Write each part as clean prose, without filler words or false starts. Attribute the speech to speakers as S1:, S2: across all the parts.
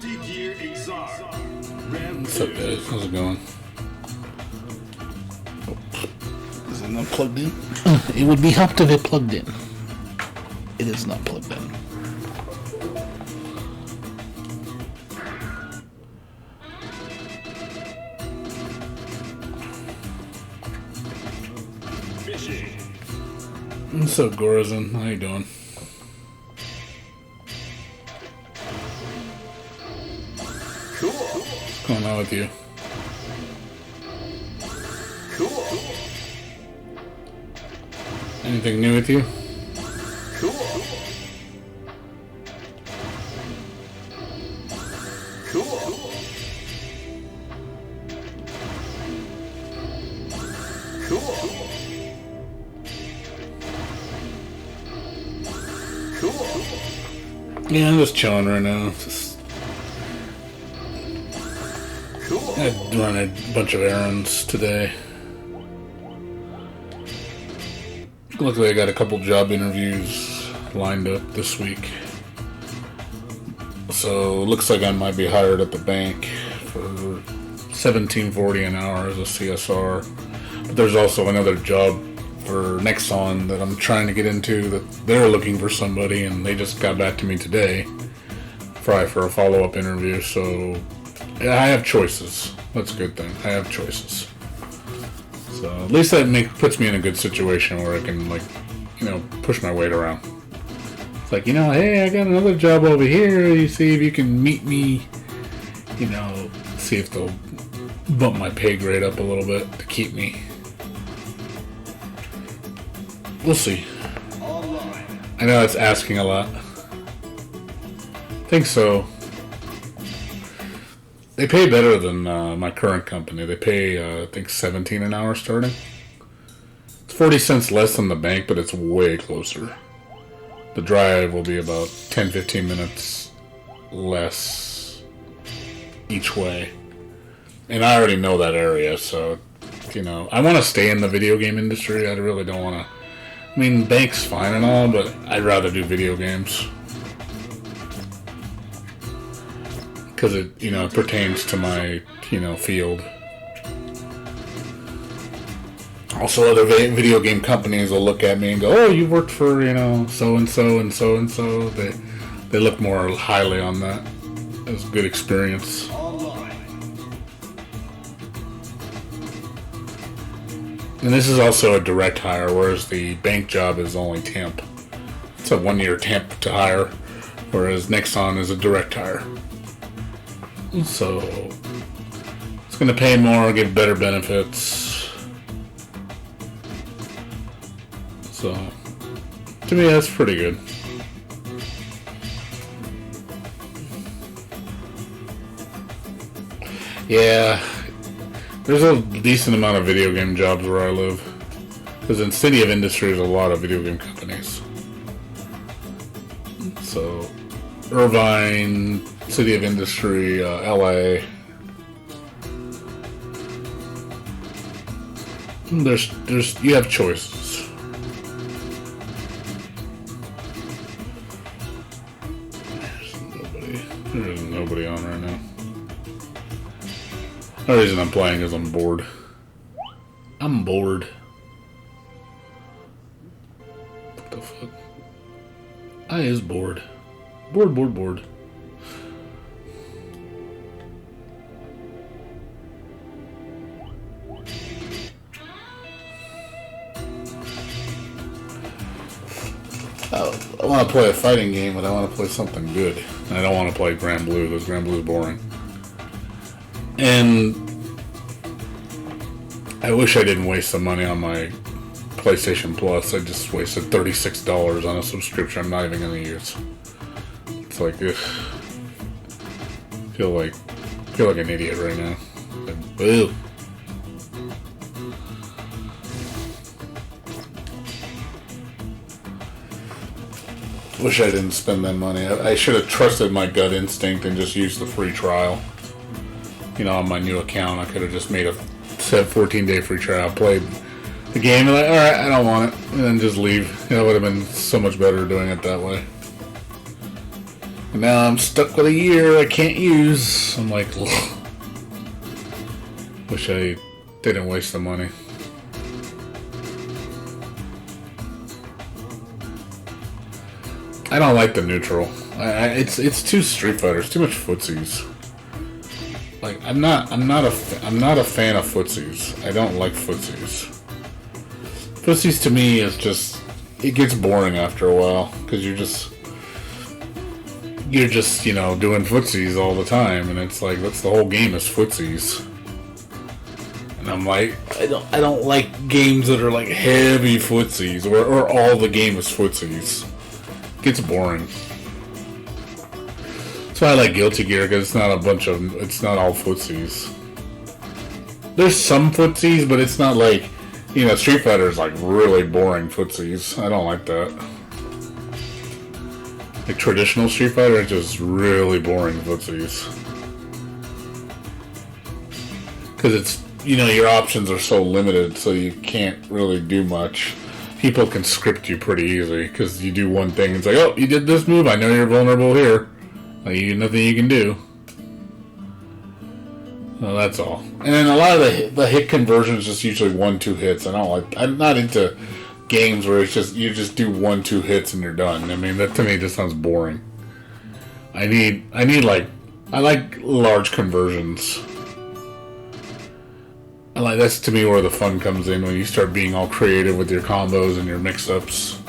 S1: Gear Xrd Rev.
S2: What's up, guys? How's it going? Is it not plugged in? It would be helped if it plugged in. It is not plugged in.
S1: Fishing.
S2: What's up, Gorazin? How you doing?
S1: Cool.
S2: What's going on with you?
S1: Cool.
S2: Anything new with you?
S1: Cool. Cool. Cool. Cool.
S2: Yeah, I'm just chilling right now. Just
S1: Cool.
S2: I run a bunch of errands today. Luckily, I got a couple job interviews lined up this week. So, looks like I might be hired at the bank for $17.40 an hour as a CSR. But there's also another job for Nexon that I'm trying to get into that they're looking for somebody, and they just got back to me today, probably for a follow-up interview. So, yeah, I have choices. That's a good thing. I have choices. So at least that puts me in a good situation where I can, like, push my weight around. It's like, hey, I got another job over here. You see if you can meet me, see if they'll bump my pay grade up a little bit to keep me. We'll see. I know it's asking a lot. I think so. They pay better than my current company. They pay, I think, $17 an hour starting. It's 40 cents less than the bank, but it's way closer. The drive will be about 10-15 minutes less each way. And I already know that area, so, I want to stay in the video game industry. I really don't want to. I mean, bank's fine and all, but I'd rather do video games. Because it, pertains to my, field. Also, other video game companies will look at me and go, "Oh, you worked for, so-and-so and so-and-so." They look more highly on that as a good experience. And this is also a direct hire, whereas the bank job is only temp. It's a 1-year temp to hire, whereas Nexon is a direct hire. So, it's going to pay more, give better benefits. So, to me, that's pretty good. Yeah, there's a decent amount of video game jobs where I live. Because in City of Industry, there's a lot of video game companies. So, Irvine, City of Industry, LA. You have choices. There's nobody on right now. The reason I'm playing is I'm bored. I'm bored. What the fuck? I is bored. Bored. I want to play a fighting game, but I want to play something good. I don't want to play Grand Blue, because Grand Blue is boring. And I wish I didn't waste the money on my PlayStation Plus. I just wasted $36 on a subscription I'm not even going to use. It's like, ugh. Feel like an idiot right now. Like, boo. Wish I didn't spend that money. I should have trusted my gut instinct and just used the free trial. On my new account, I could have just made a 14-day free trial, played the game, and like, alright, I don't want it, and then just leave. It would have been so much better doing it that way. And now I'm stuck with a year I can't use. I'm like, ugh. Wish I didn't waste the money. I don't like the neutral. It's too Street Fighter. It's too much footsies. Like I'm not a fan of footsies. I don't like footsies. Footsies to me is just, it gets boring after a while because you're just you know doing footsies all the time, and it's like that's the whole game is footsies. And I'm like, I don't like games that are like heavy footsies or all the game is footsies. It gets boring. That's why I like Guilty Gear, because it's not all footsies. There's some footsies, but it's not like, you know, Street Fighter is like really boring footsies. I don't like that. Like traditional Street Fighter is just really boring footsies. Because it's, you know, your options are so limited, so you can't really do much. People can script you pretty easy, because you do one thing, and it's like, oh, you did this move, I know you're vulnerable here. Like, nothing you can do. Well, that's all. And then a lot of the hit conversion is just usually 1-2 hits. I'm not into games where it's just you just do 1-2 hits and you're done. I mean, that to me just sounds boring. I like large conversions. That's to me where the fun comes in, when you start being all creative with your combos and your mix-ups.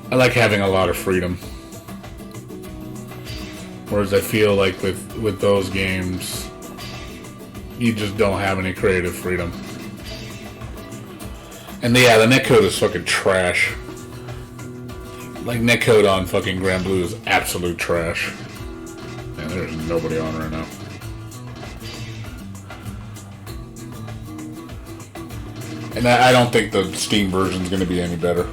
S2: I like having a lot of freedom. Whereas I feel like with those games, you just don't have any creative freedom. And yeah, the netcode is fucking trash. Like, netcode on fucking Grand Blue is absolute trash. Man, there's nobody on right now. And I don't think the Steam version is going to be any better.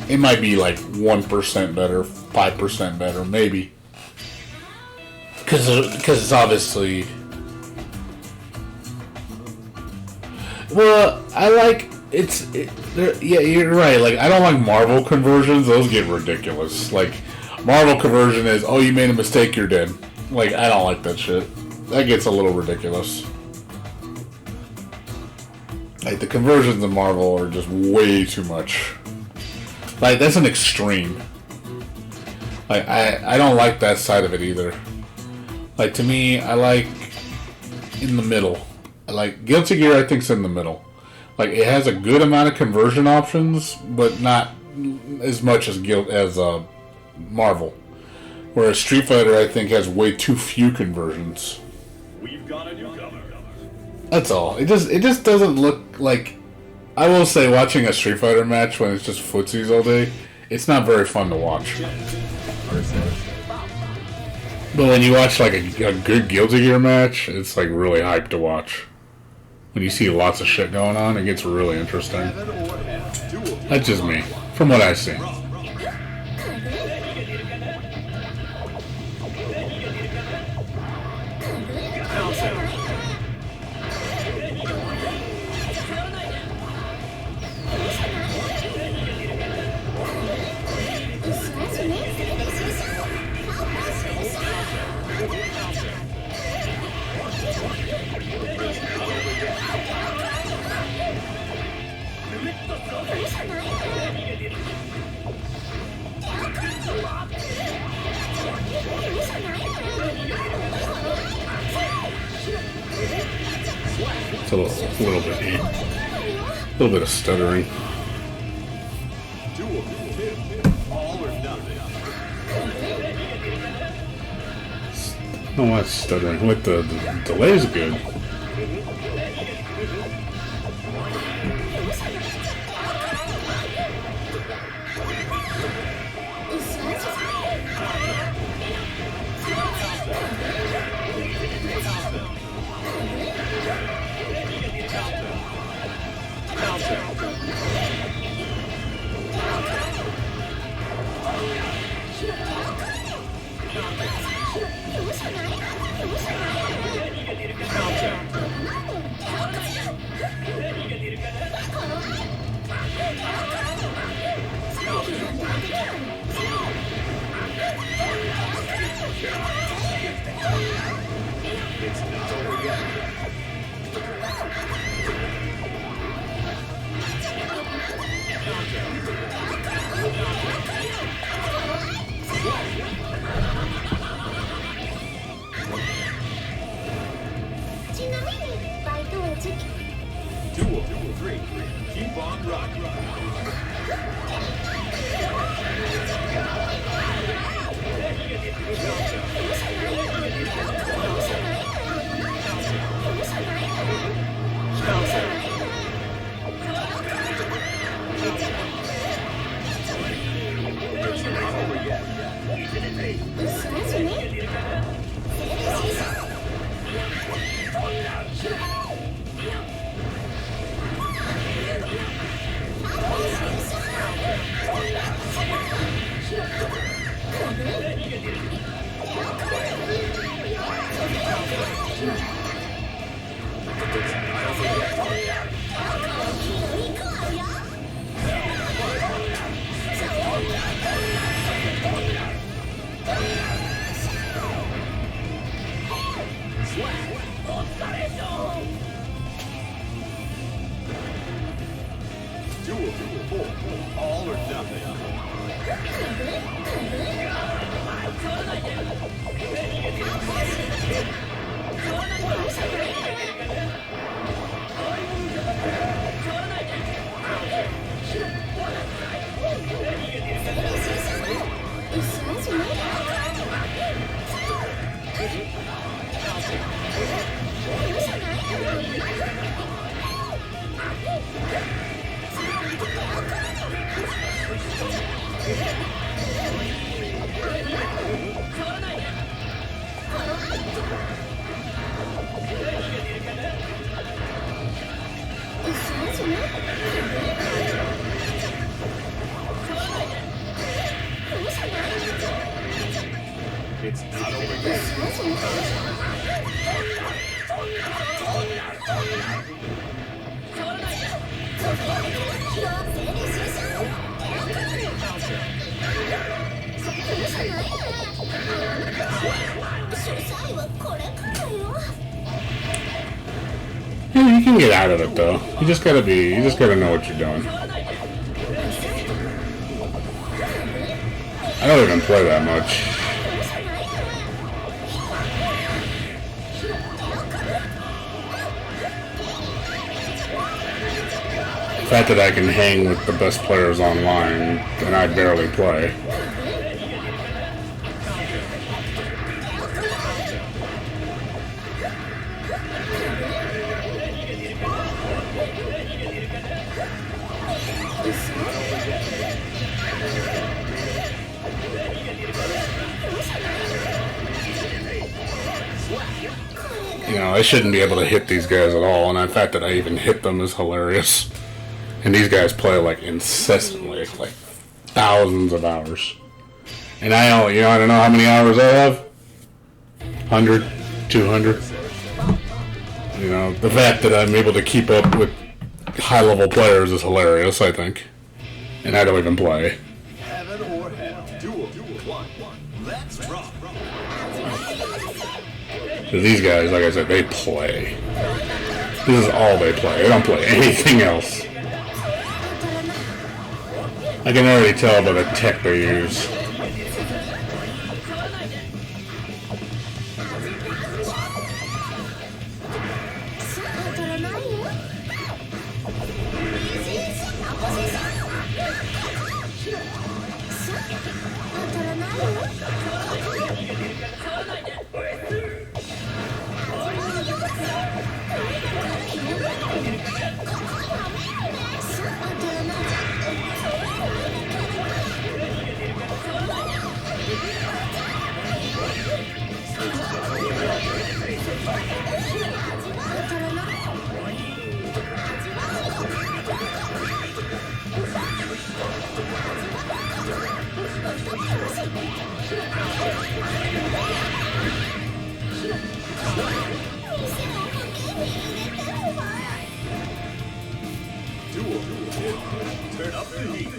S2: It might be like 1% better, 5% better, maybe. Because it's obviously... Well, I like... yeah, you're right. Like, I don't like Marvel conversions. Those get ridiculous. Like, Marvel conversion is, oh, you made a mistake, you're dead. Like, I don't like that shit. That gets a little ridiculous. Like, the conversions in Marvel are just way too much. Like, that's an extreme. Like, I don't like that side of it either. Like, to me, I like in the middle. I like Guilty Gear, I think's in the middle. Like, it has a good amount of conversion options, but not as much as Marvel. Whereas Street Fighter, I think, has way too few conversions.
S1: We've got a newcomer.
S2: That's all. It just doesn't look like... I will say, watching a Street Fighter match when it's just footsies all day, it's not very fun to watch. But when you watch like a good Guilty Gear match, it's like really hyped to watch. When you see lots of shit going on, it gets really interesting. That's just me, from what I've seen. It's a little bit of stuttering. No, that's stuttering. With the delay is good.
S1: It's not over yet.
S2: Yeah, you can get out of it though. You just gotta know what you're doing. I don't even play that much. The fact that I can hang with the best players online and I barely play. You know, I shouldn't be able to hit these guys at all, and the fact that I even hit them is hilarious. And these guys play like incessantly, like thousands of hours. And I don't know how many hours I have. 100, 200. You know, the fact that I'm able to keep up with high-level players is hilarious, I think. And I don't even play.
S1: Heaven or hell. Duel. One. Let's rock.
S2: So these guys, like I said, they play. This is all they play. They don't play anything else. I can already tell by the tech they use.
S1: Turn up the heat.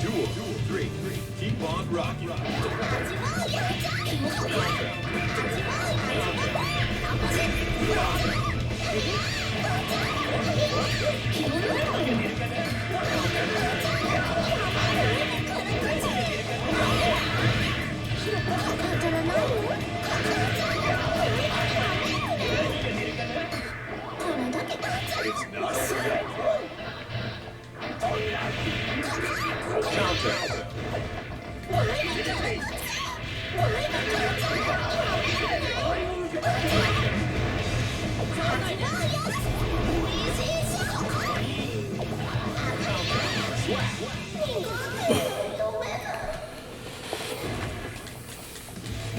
S1: Duel 3. Keep on rocking. It's not over yet. Counter.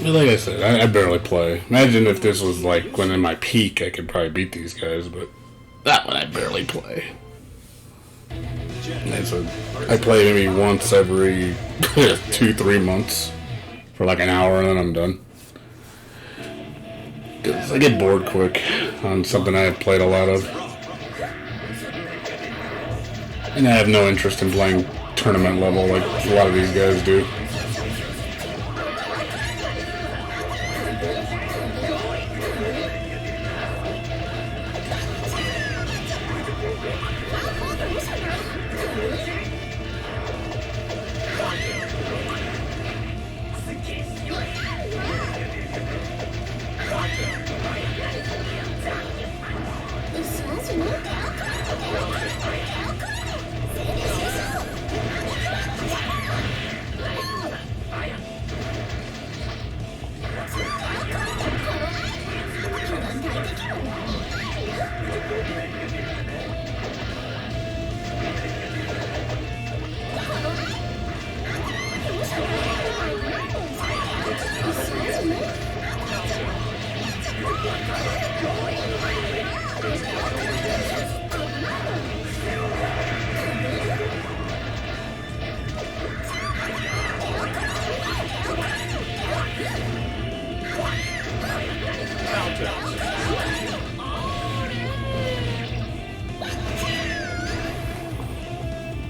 S2: But like I said, I barely play. Imagine if this was like when in my peak, I could probably beat these guys, but that one I barely play. And so I play maybe once every 2-3 months for like an hour, and then I'm done. 'Cause I get bored quick on something I have played a lot of. And I have no interest in playing tournament level like a lot of these guys do.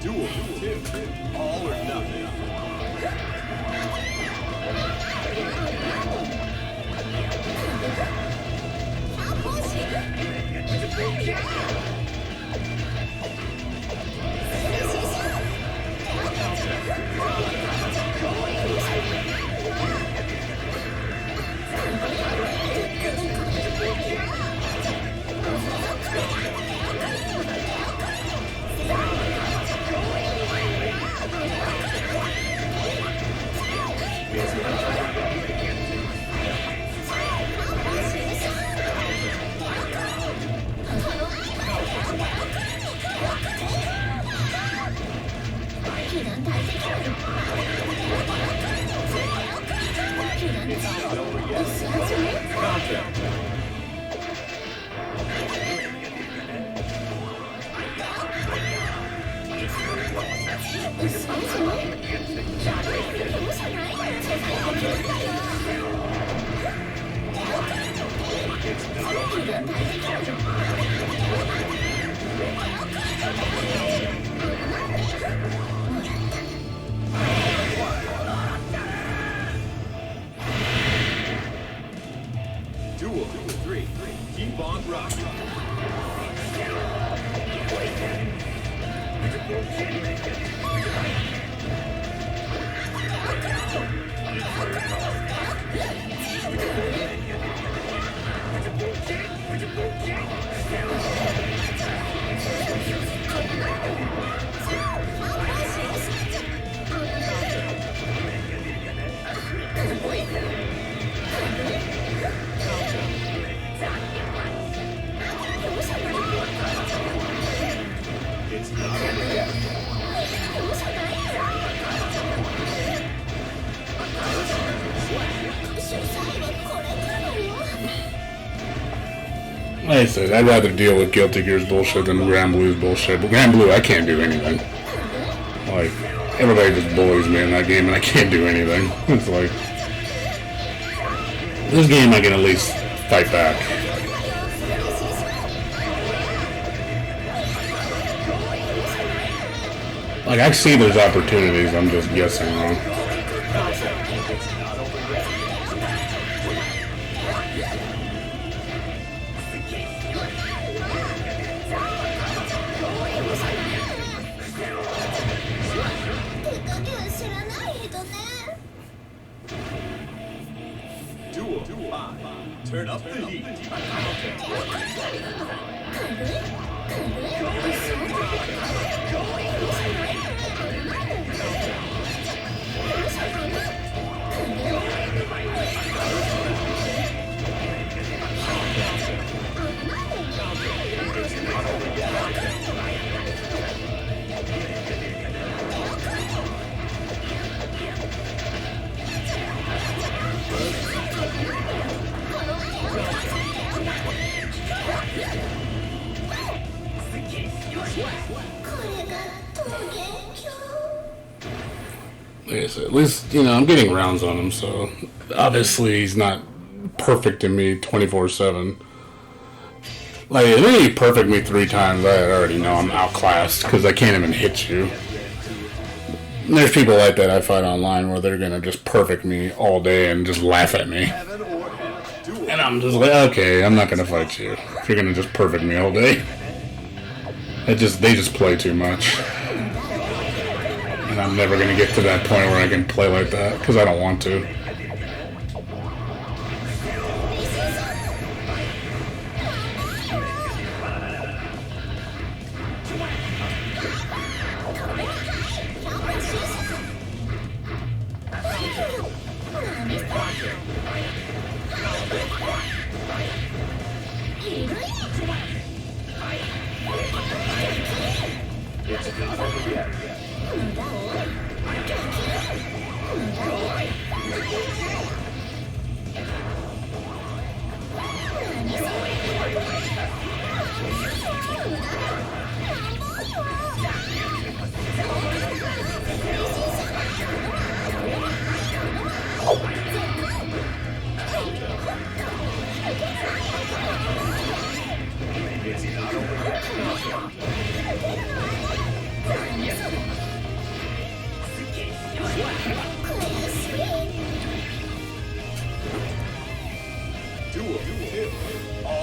S1: Duel 2. All or nothing. Duel 3. Keep on rocking. It's not over yet.
S2: Like I said, I'd rather deal with Guilty Gear's bullshit than Grand Blue's bullshit. But Grand Blue, I can't do anything. Like, everybody just bullies me in that game and I can't do anything. It's like, this game I can at least fight back. Like, I see there's opportunities, I'm just guessing wrong.
S1: Duel 5. Turn up the heat.
S2: Like I said, at least, you know, I'm getting rounds on him, so obviously he's not perfect in me 24/7. Like, if he perfect me 3 times, I already know I'm outclassed because I can't even hit you. And there's people like that I fight online where they're gonna just perfect me all day and just laugh at me. And I'm just like, okay, I'm not gonna fight you if you're gonna just perfect me all day. They just play too much. And I'm never going to get to that point where I can play like that, because I don't want to.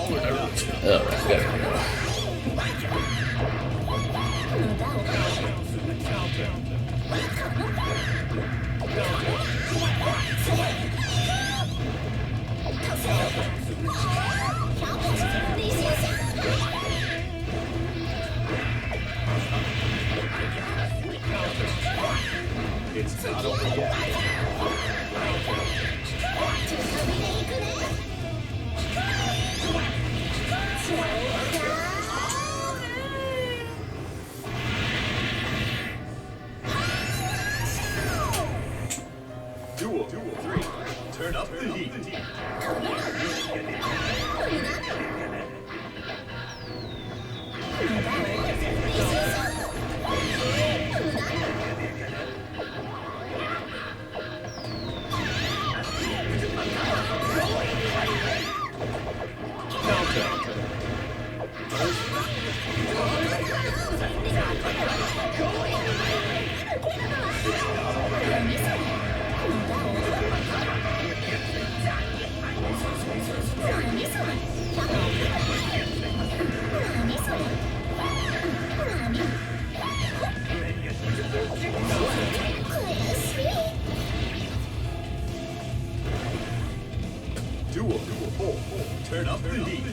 S2: Alright, there we go.
S1: It's not over yet. Duel 3. Turn up the heat. Duel 4. Turn up the heat.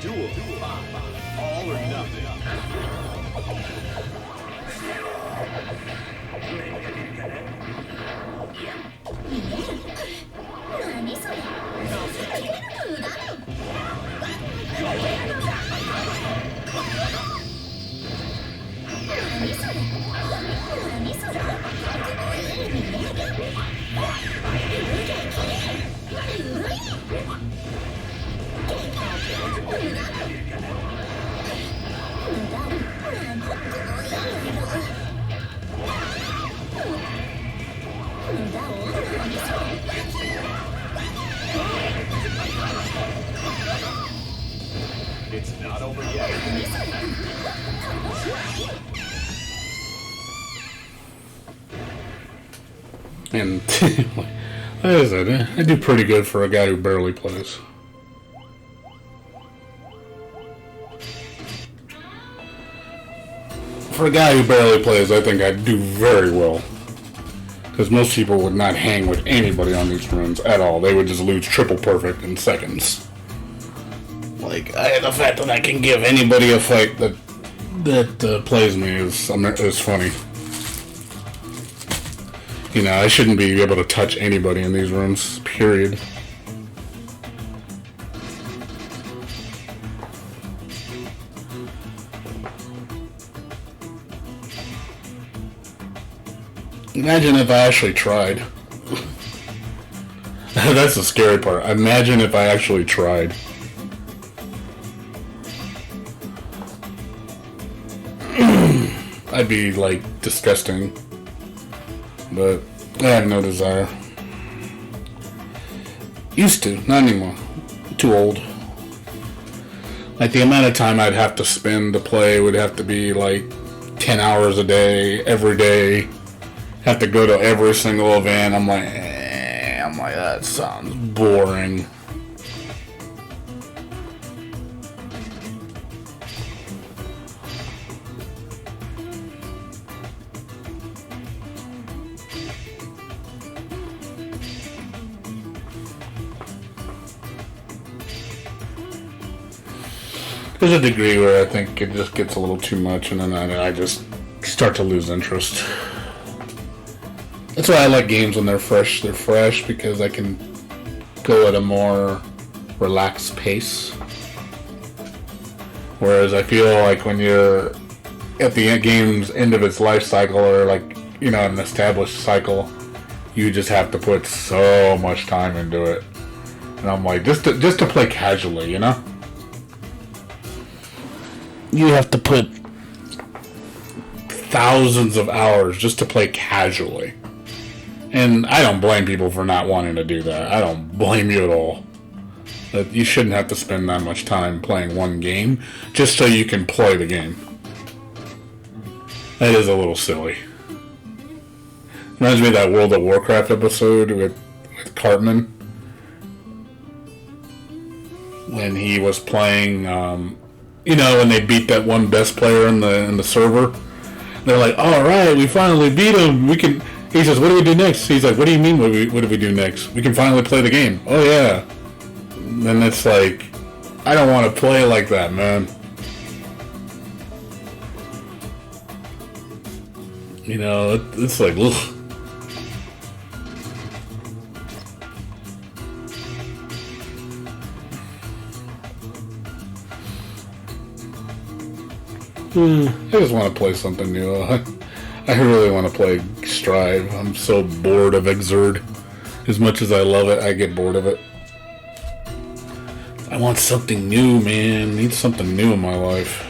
S1: Duel 5. All or nothing.
S2: And like I said, I do pretty good for a guy who barely plays. For a guy who barely plays, I think I do very well. Because most people would not hang with anybody on these runs at all. They would just lose triple perfect in seconds. Like, the fact that I can give anybody a fight that plays me is funny. You know, I shouldn't be able to touch anybody in these rooms, period. Imagine if I actually tried. That's the scary part. Imagine if I actually tried. I'd be, like, disgusting. But I have no desire. Used to, not anymore. Too old. Like, the amount of time I'd have to spend to play would have to be, like, 10 hours a day, every day. Have to go to every single event. I'm like, that sounds boring. There's a degree where I think it just gets a little too much, and then I just start to lose interest. That's why I like games when they're fresh. They're fresh because I can go at a more relaxed pace. Whereas I feel like when you're at the game's end of its life cycle, or like, you know, an established cycle, you just have to put so much time into it. And I'm like, just to play casually, you know? You have to put thousands of hours just to play casually. And I don't blame people for not wanting to do that. I don't blame you at all. But you shouldn't have to spend that much time playing one game just so you can play the game. That is a little silly. Reminds me of that World of Warcraft episode with Cartman. When he was playing, you know, when they beat that one best player in the server. They're like, all right, we finally beat him. We can... He says, what do we do next? He's like, what do you mean, what do we do next? We can finally play the game. Oh, yeah. And then it's like, I don't want to play like that, man. You know, it's like, ugh. I just want to play something new. I really want to play Strive. I'm so bored of Xrd. As much as I love it, I get bored of it. I want something new, man. I need something new in my life.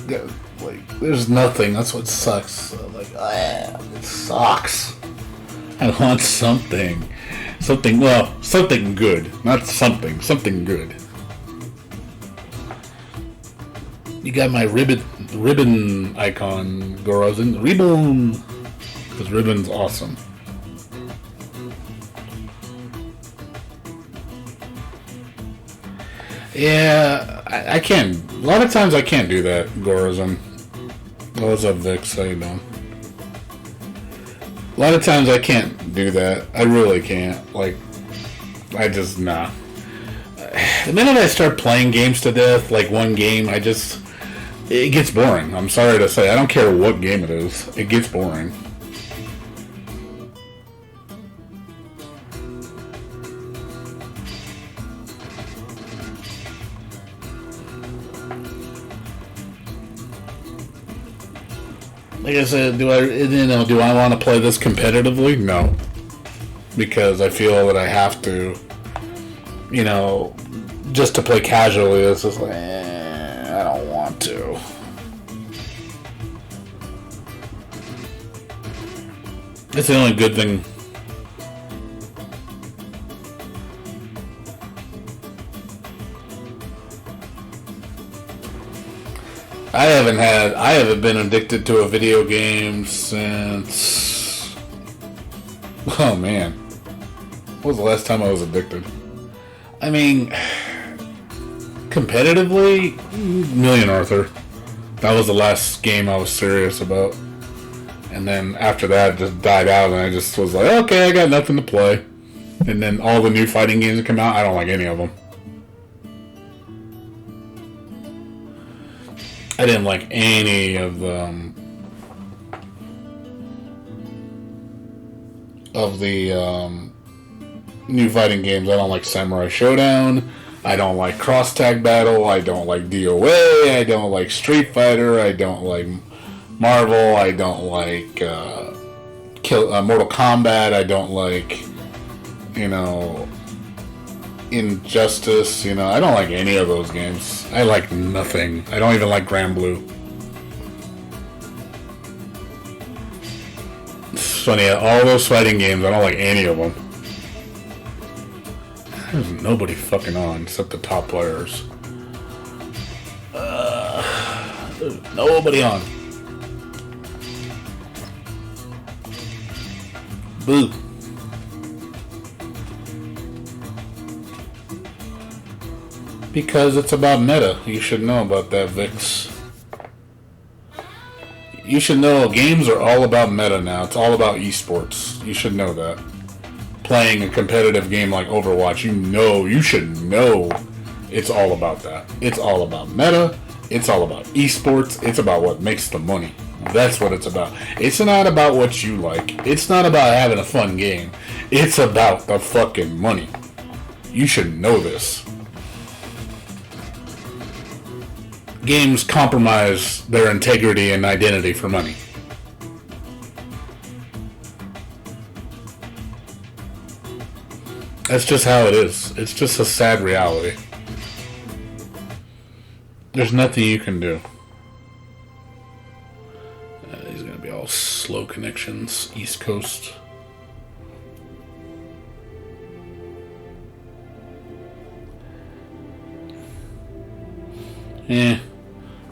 S2: Yeah, like, there's nothing. That's what sucks. Like, it sucks. I want something. Something good. Not something. Something good. You got my ribbon icon, Gorazin. Ribbon! Because ribbon's awesome. Yeah, I can't. A lot of times I can't do that, Gorazin. What's up, Vix? How you doing? A lot of times I can't do that. I really can't. Like, I just, nah. The minute I start playing games to death, like one game, it gets boring. I'm sorry to say. I don't care what game it is. It gets boring. Like I said, do I want to play this competitively? No. Because I feel that I have to, you know, just to play casually. It's just like, I don't want to. That's the only good thing. I haven't been addicted to a video game since Oh man. What was the last time I was addicted? I mean, competitively, Million Arthur. That was the last game I was serious about. And then after that, it just died out, and I just was like, okay, I got nothing to play. And then all the new fighting games that come out, I don't like any of them. I didn't like any of the new fighting games. I don't like Samurai Showdown. I don't like Cross Tag Battle. I don't like DOA. I don't like Street Fighter. I don't like Marvel. I don't like Mortal Kombat. I don't like, Injustice. I don't like any of those games. I like nothing. I don't even like Grand Blue. It's funny, all those fighting games, I don't like any of them. There's nobody fucking on except the top players. There's nobody on. Boo. Because it's about meta. You should know about that, Vix. You should know games are all about meta now. It's all about esports. You should know that. Playing a competitive game like Overwatch, you should know it's all about that. It's all about meta. It's all about esports. It's about what makes the money. That's what it's about. It's not about what you like. It's not about having a fun game. It's about the fucking money. You should know this. Games compromise their integrity and identity for money. That's just how it is. It's just a sad reality. There's nothing you can do. These are going to be all slow connections. East Coast.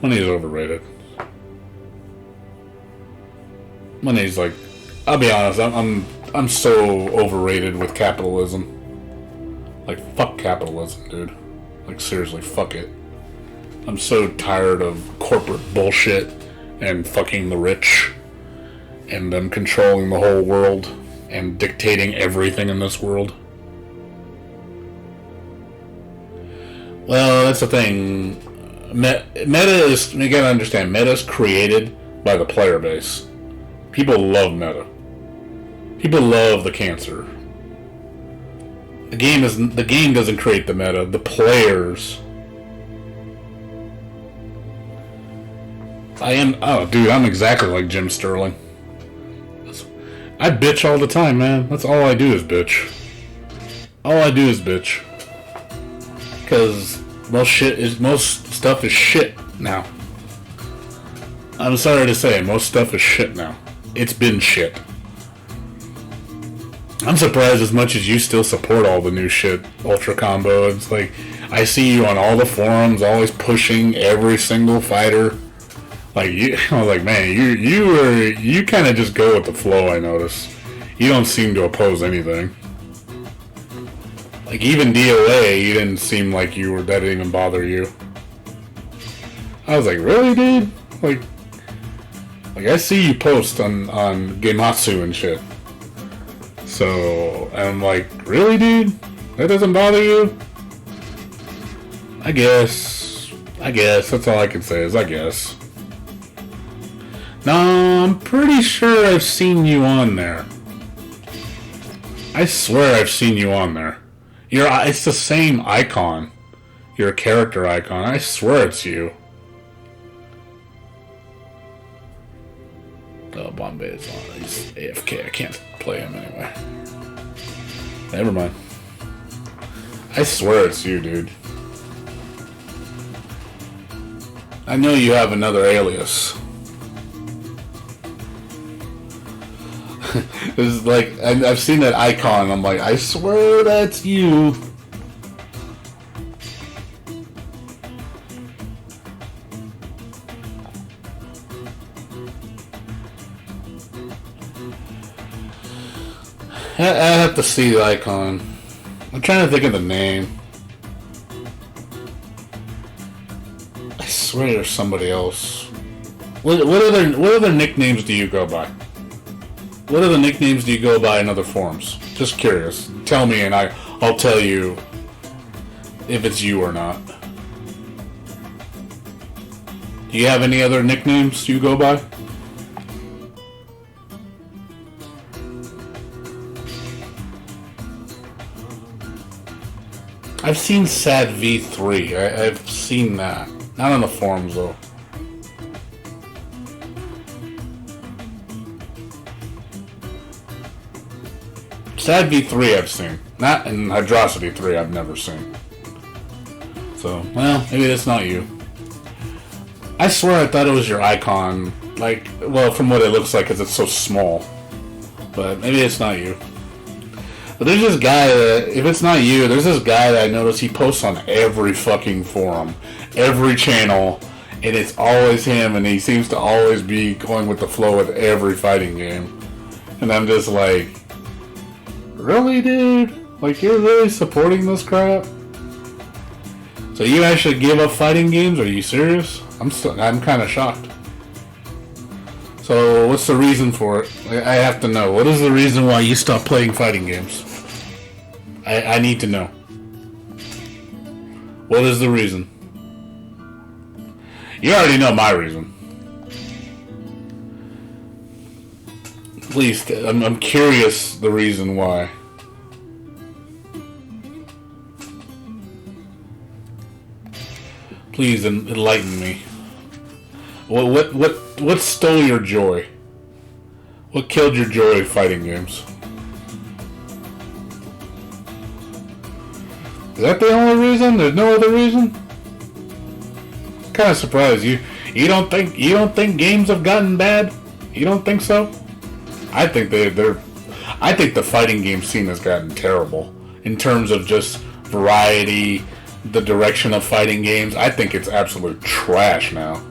S2: Money is overrated. Money's like, I'll be honest, I'm so overrated with capitalism. Like, fuck capitalism, dude. Like, seriously, fuck it. I'm so tired of corporate bullshit and fucking the rich and them controlling the whole world and dictating everything in this world. Well, that's the thing. Meta is, you gotta understand, meta is created by the player base. People love meta. People love the cancer. The game doesn't create the meta. The players. I'm exactly like Jim Sterling. I bitch all the time, man. That's all I do is bitch. All I do is bitch. Because most stuff is shit now. I'm sorry to say, most stuff is shit now. It's been shit. I'm surprised as much as you still support all the new shit, Ultra Combo. It's like, I see you on all the forums, always pushing every single fighter. Like, I was like, man, you kind of just go with the flow, I notice. You don't seem to oppose anything. Like, even DOA, you didn't seem like that didn't even bother you. I was like, really, dude? Like I see you post on Gematsu and shit. So, I'm like, really, dude? That doesn't bother you? I guess. That's all I can say is I guess. No, I'm pretty sure I've seen you on there. I swear I've seen you on there. It's the same icon. Your character icon. I swear it's you. Oh, Bombay is on. He's AFK. I can't play him anyway. Never mind. I swear it's you, dude. I know you have another alias. It's like, I've seen that icon. I'm like, I swear that's you. I have to see the icon. I'm trying to think of the name. I swear there's somebody else. What other nicknames do you go by? What other nicknames do you go by in other forums? Just curious. Tell me and I'll tell you if it's you or not. Do you have any other nicknames you go by? I've seen Sad V3. I've seen that. Not on the forums though. Sad V3 I've seen. Not in Hydrosity 3 I've never seen. So, well, maybe that's not you. I swear I thought it was your icon. Like, well, from what it looks like, because it's so small. But maybe it's not you. But there's this guy that, if it's not you, there's this guy that I notice he posts on every fucking forum, every channel, and it's always him, and he seems to always be going with the flow with every fighting game. And I'm just like, really, dude? Like, you're really supporting this crap? So you actually give up fighting games? Are you serious? I'm kind of shocked. So what's the reason for it? I have to know. What is the reason why you stopped playing fighting games? I need to know. What is the reason? You already know my reason. Please, I'm curious the reason why. Please enlighten me. What stole your joy? What killed your joy fighting games? Is that the only reason? There's no other reason? Kind of surprised. You don't think games have gotten bad? You don't think so? I think I think the fighting game scene has gotten terrible in terms of just variety, the direction of fighting games. I think it's absolute trash now.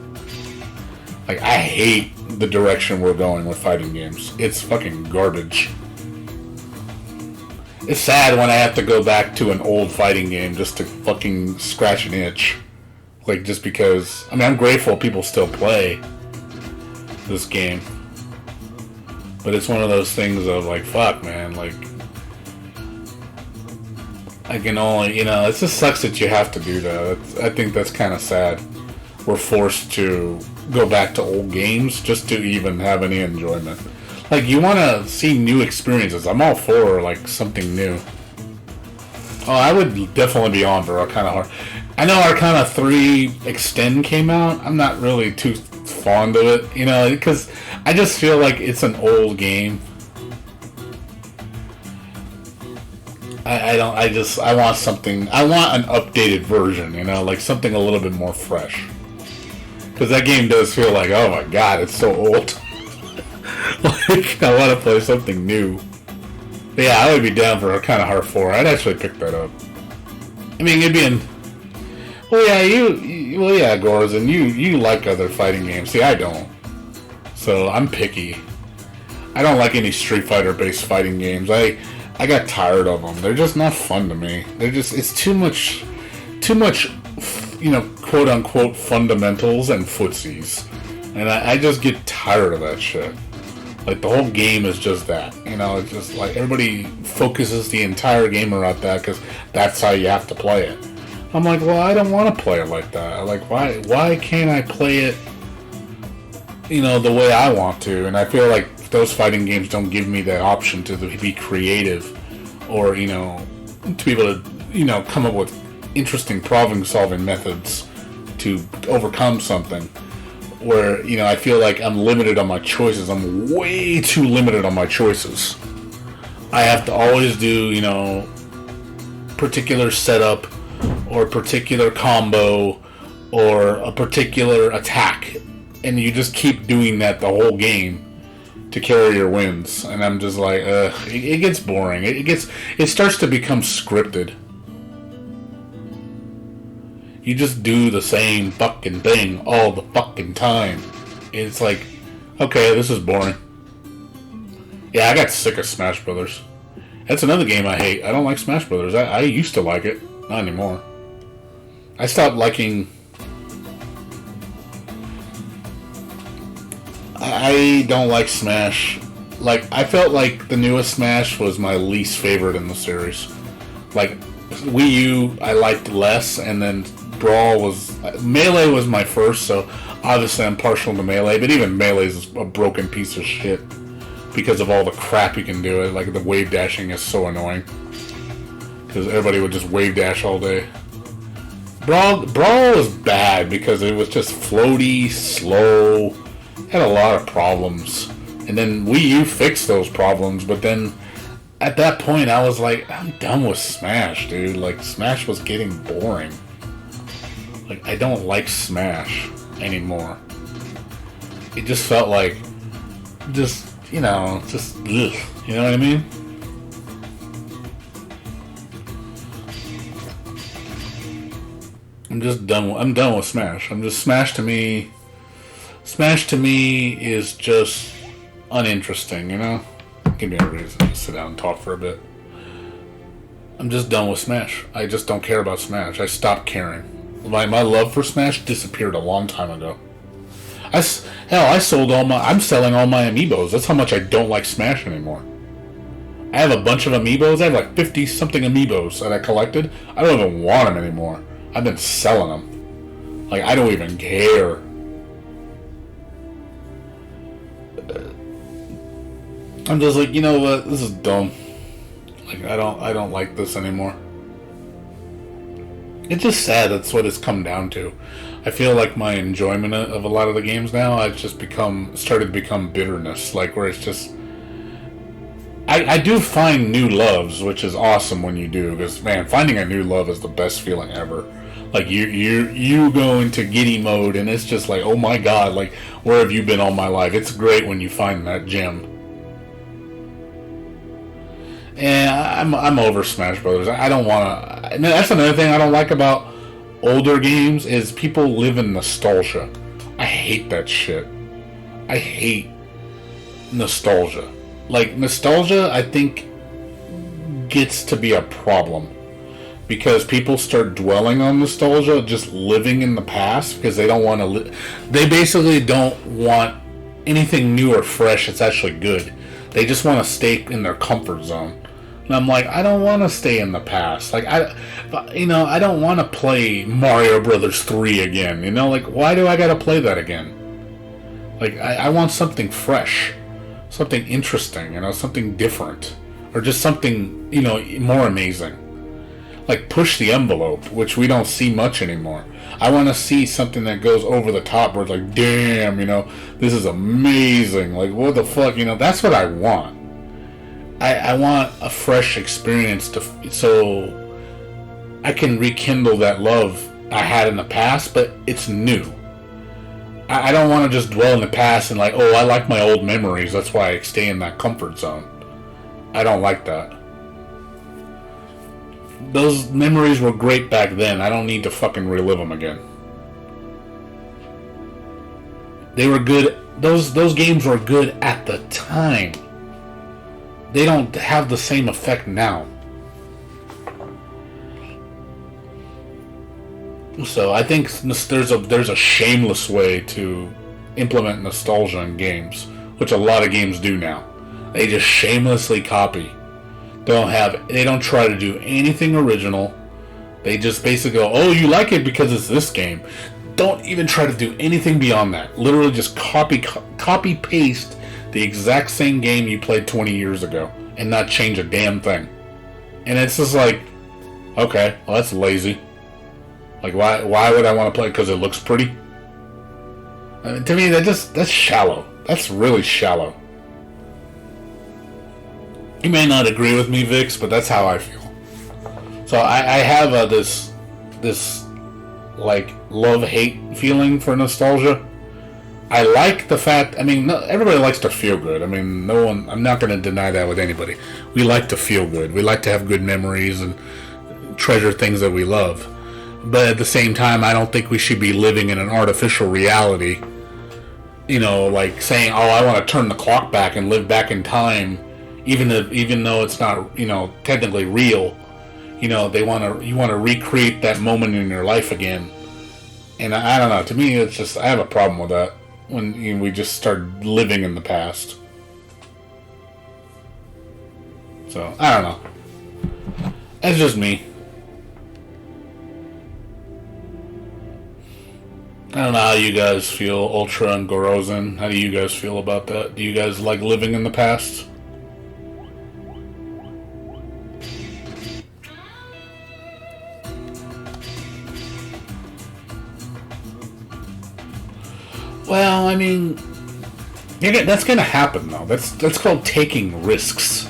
S2: Like, I hate the direction we're going with fighting games. It's fucking garbage. It's sad when I have to go back to an old fighting game just to fucking scratch an itch. Like, just because... I mean, I'm grateful people still play this game. But it's one of those things of, like, fuck, man, like... I can only, it just sucks that you have to do that. I think that's kind of sad. We're forced to go back to old games just to even have any enjoyment. Like, you want to see new experiences. I'm all for, like, something new. Oh, I would definitely be on for Arcana Hard. I know Arcana 3 Extend came out. I'm not really too fond of it, because I just feel like it's an old game. I want something, I want an updated version, like something a little bit more fresh. Because that game does feel like, oh my god, it's so old. Like, I want to play something new. But yeah, I would be down for Arcana Heart 4. I'd actually pick that up. I mean, it'd be in... Well, yeah, Gores, and you like other fighting games. See, I don't. So, I'm picky. I don't like any Street Fighter-based fighting games. I got tired of them. They're just not fun to me. It's too much, quote-unquote fundamentals and footsies. And I just get tired of that shit. Like, the whole game is just that. It's just like everybody focuses the entire game around that because that's how you have to play it. I'm like, well, I don't want to play it like that. Like, why can't I play it, the way I want to? And I feel like those fighting games don't give me that option to be creative or, to be able to, come up with interesting problem-solving methods to overcome something. Where, I feel like I'm limited on my choices. I'm way too limited on my choices. I have to always do, particular setup or particular combo or a particular attack. And you just keep doing that the whole game to carry your wins. And I'm just like, it gets boring. It starts to become scripted. You just do the same fucking thing all the fucking time. It's like, okay, this is boring. Yeah, I got sick of Smash Brothers. That's another game I hate. I don't like Smash Brothers. I used to like it. Not anymore. I stopped liking... I don't like Smash. Like, I felt like the newest Smash was my least favorite in the series. Like, Wii U I liked less, and then Brawl was... Melee was my first, so obviously I'm partial to Melee, but even Melee is a broken piece of shit because of all the crap you can do. It like, the wave dashing is so annoying. Because everybody would just wave dash all day. Brawl was bad because it was just floaty, slow, had a lot of problems. And then Wii U fixed those problems, but then at that point I was like, I'm done with Smash, dude. Like, Smash was getting boring. Like, I don't like Smash anymore. It just felt like, just, you know, just, ugh, you know what I mean? I'm done with Smash. Smash to me is just uninteresting, you know? Give me a reason to sit down and talk for a bit. I'm just done with Smash. I just don't care about Smash. I stopped caring. My love for Smash disappeared a long time ago. I'm selling all my amiibos. That's how much I don't like Smash anymore. I have a bunch of amiibos. I have like 50 something amiibos that I collected. I don't even want them anymore. I've been selling them. Like, I don't even care. I'm just like, you know what? This is dumb. Like, I don't like this anymore. It's just sad. That's what it's come down to. I feel like my enjoyment of a lot of the games now, it's just started to become bitterness. Like, where it's just... I do find new loves, which is awesome when you do. Because, man, finding a new love is the best feeling ever. Like, you go into giddy mode, and it's just like, oh my god, like, where have you been all my life? It's great when you find that gem. And I'm over Smash Brothers. I don't want to... And that's another thing I don't like about older games, is people live in nostalgia. I hate that shit. I hate nostalgia. Like, nostalgia, I think, gets to be a problem. Because people start dwelling on nostalgia, just living in the past, because they don't want to... They basically don't want anything new or fresh that's actually good. They just want to stay in their comfort zone. And I'm like, I don't want to stay in the past. Like, I don't want to play Mario Brothers 3 again. You know, like, why do I got to play that again? Like, I want something fresh. Something interesting, you know, something different. Or just something, you know, more amazing. Like, push the envelope, which we don't see much anymore. I want to see something that goes over the top where it's like, damn, you know, this is amazing. Like, what the fuck, you know, that's what I want. I want a fresh experience so I can rekindle that love I had in the past, but it's new. I don't want to just dwell in the past and like, oh, I like my old memories, that's why I stay in that comfort zone. I don't like that. Those memories were great back then. I don't need to fucking relive them again. They were good. Those games were good at the time. They don't have the same effect now. So I think there's a shameless way to implement nostalgia in games, which a lot of games do now. They just shamelessly copy. They don't try to do anything original. They just basically go, oh, you like it because it's this game. Don't even try to do anything beyond that. Literally just copy paste the exact same game you played 20 years ago and not change a damn thing. And it's just like, okay, well, that's lazy. Like, why would I want to play it? Because it looks pretty? I mean, to me, that's shallow. That's really shallow. You may not agree with me, Vix, but that's how I feel. So I have this like love-hate feeling for nostalgia. I like the fact, I mean, everybody likes to feel good. I mean, I'm not going to deny that with anybody. We like to feel good. We like to have good memories and treasure things that we love. But at the same time, I don't think we should be living in an artificial reality. You know, like saying, oh, I want to turn the clock back and live back in time, even though it's not, technically real. You want to recreate that moment in your life again. And I don't know. To me, it's just, I have a problem with that when we just start living in the past. So I don't know. That's just me. I don't know how you guys feel, Ultra and Gorozin. How do you guys feel about that? Do you guys like living in the past? Well, I mean, that's going to happen, though. That's called taking risks.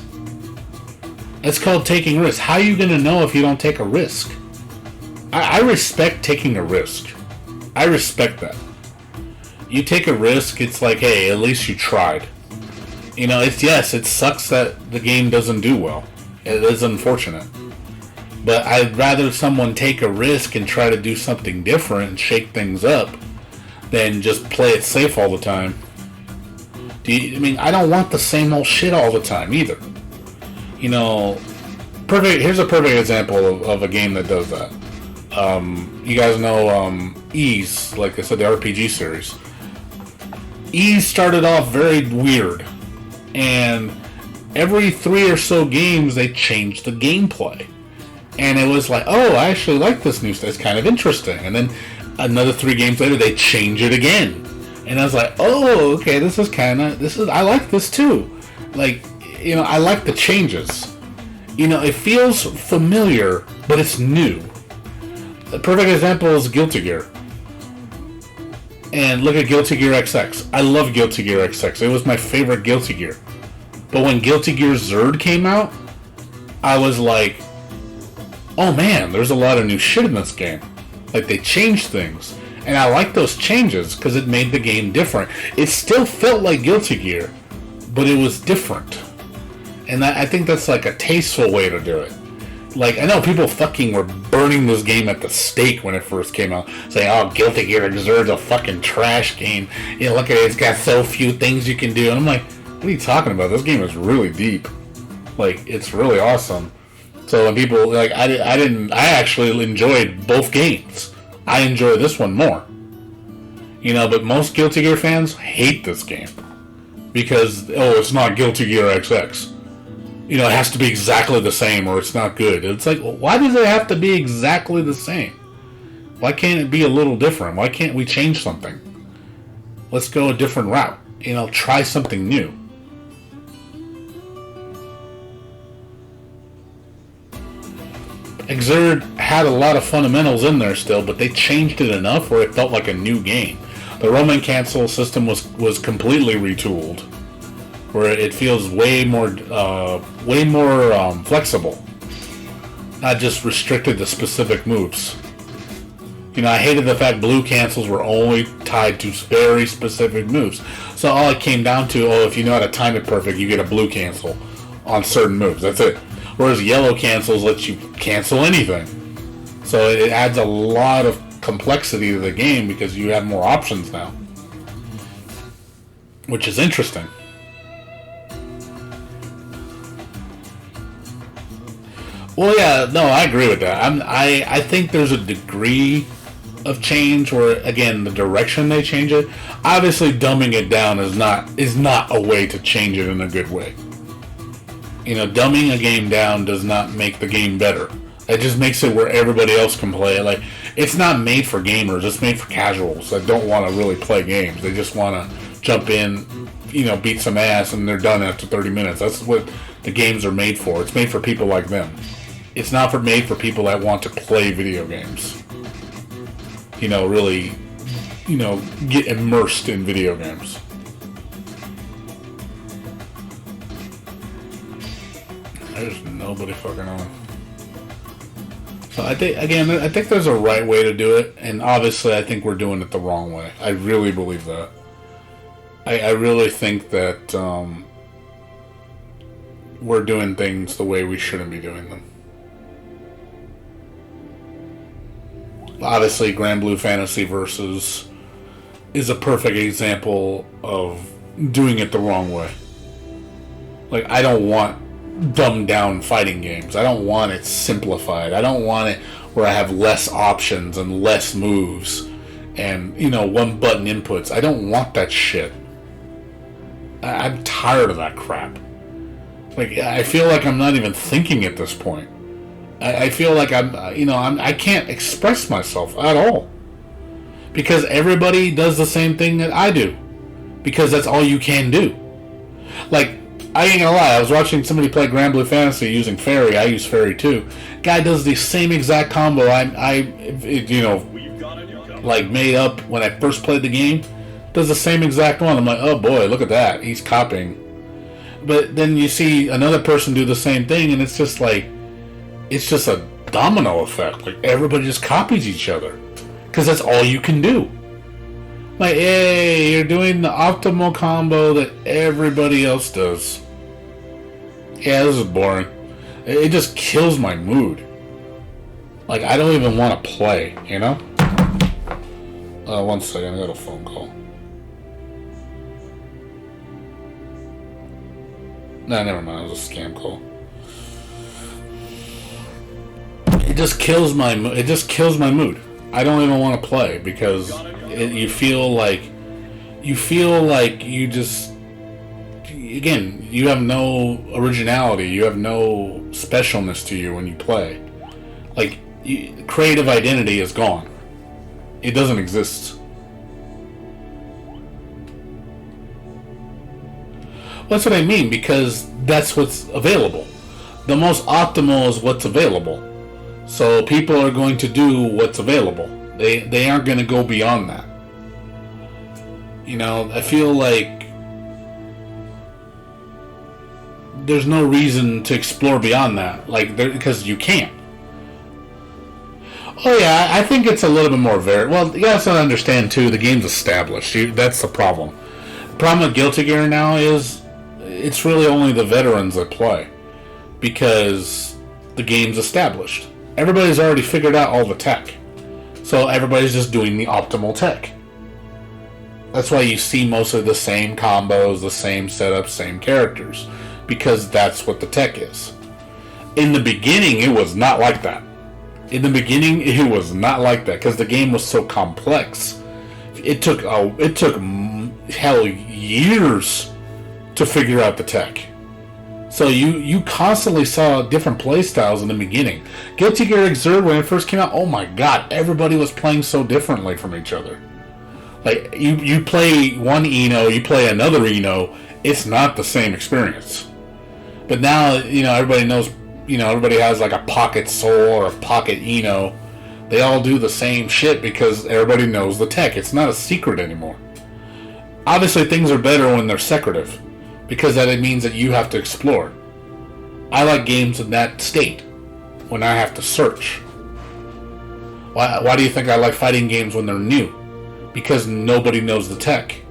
S2: That's called taking risks. How are you going to know if you don't take a risk? I respect taking a risk. I respect that. You take a risk, it's like, hey, at least you tried. It sucks that the game doesn't do well. It is unfortunate. But I'd rather someone take a risk and try to do something different and shake things up than just play it safe all the time. I don't want the same old shit all the time either. Here's a perfect example of a game that does that. You guys know Ys, like I said, the RPG series. Ys started off very weird, and every 3 or so games they changed the gameplay, and it was like, oh, I actually like this new stuff. It's kind of interesting. And then another 3 games later, they change it again, and I was like, oh, okay, I like this too. I like the changes. It feels familiar, but it's new. The perfect example is Guilty Gear. And look at Guilty Gear XX. I love Guilty Gear XX. It was my favorite Guilty Gear. But when Guilty Gear Xrd came out, I was like, oh man, there's a lot of new shit in this game. Like, they changed things. And I like those changes because it made the game different. It still felt like Guilty Gear, but it was different. And I think that's like a tasteful way to do it. Like, I know people fucking were burning this game at the stake when it first came out. Saying, oh, Guilty Gear Xrd's a fucking trash game. Look at it, it's got so few things you can do. And I'm like, what are you talking about? This game is really deep. Like, it's really awesome. So when people, like, I actually enjoyed both games. I enjoy this one more. But most Guilty Gear fans hate this game. Because, oh, it's not Guilty Gear XX. It has to be exactly the same or it's not good. It's like, well, why does it have to be exactly the same? Why can't it be a little different? Why can't we change something? Let's go a different route. Try something new. Xrd had a lot of fundamentals in there still, but they changed it enough where it felt like a new game. The Roman cancel system was completely retooled, where it feels way more flexible, not just restricted to specific moves. I hated the fact blue cancels were only tied to very specific moves. So all it came down to, if you know how to time it perfect, you get a blue cancel on certain moves. That's it. Whereas yellow cancels lets you cancel anything. So it adds a lot of complexity to the game because you have more options now, which is interesting. Well, yeah, no, I agree with that. I think there's a degree of change where, again, the direction they change it. Obviously, dumbing it down is not a way to change it in a good way. Dumbing a game down does not make the game better. It just makes it where everybody else can play it. Like, it's not made for gamers. It's made for casuals that don't want to really play games. They just want to jump in, beat some ass, and they're done after 30 minutes. That's what the games are made for. It's made for people like them. It's not made for people that want to play video games. Really, get immersed in video games. There's nobody fucking on. So I think there's a right way to do it, and obviously I think we're doing it the wrong way. I really believe that. I really think that we're doing things the way we shouldn't be doing them. Obviously, Grand Blue Fantasy Versus is a perfect example of doing it the wrong way. Like, I don't want dumbed down fighting games. I don't want it simplified. I don't want it where I have less options and less moves and, one button inputs. I don't want that shit. I'm tired of that crap. Like, I feel like I'm not even thinking at this point. I feel like I can't express myself at all. Because everybody does the same thing that I do. Because that's all you can do. Like, I ain't gonna lie, I was watching somebody play Grand Blue Fantasy using Fairy. I use Fairy too. Guy does the same exact combo like made up when I first played the game. Does the same exact one. I'm like, oh boy, look at that. He's copying. But then you see another person do the same thing, and it's just like, it's just a domino effect. Like, everybody just copies each other. Because that's all you can do. Like, hey, you're doing the optimal combo that everybody else does. Yeah, this is boring. It just kills my mood. Like, I don't even want to play, One second, I got a phone call. Nah, never mind, it was a scam call. It just kills my mood. I don't even want to play because you feel like you just, again, you have no originality, you have no specialness to you when you play. Like, creative identity is gone. It doesn't exist. That's what I mean, because that's what's available. The most optimal is what's available. So people are going to do what's available. They aren't going to go beyond that. I feel like there's no reason to explore beyond that, because you can't. Oh yeah, I think it's a little bit more varied. Well, you guys don't understand too. The game's established. That's the problem. The problem with Guilty Gear now is it's really only the veterans that play, because the game's established. Everybody's already figured out all the tech, so everybody's just doing the optimal tech. That's why you see most of the same combos, the same setups, same characters, because that's what the tech is. In the beginning, it was not like that. Because the game was so complex. It took hell years to figure out the tech. So you constantly saw different playstyles in the beginning. Guilty Gear Xrd, when it first came out, oh my god, everybody was playing so differently from each other. Like, you play one Eno, you play another Eno, it's not the same experience. But now, everybody knows, everybody has like a pocket Soul or a pocket Eno. They all do the same shit because everybody knows the tech. It's not a secret anymore. Obviously, things are better when they're secretive, because that means that you have to explore. I like games in that state, when I have to search. Why do you think I like fighting games when they're new? Because nobody knows the tech.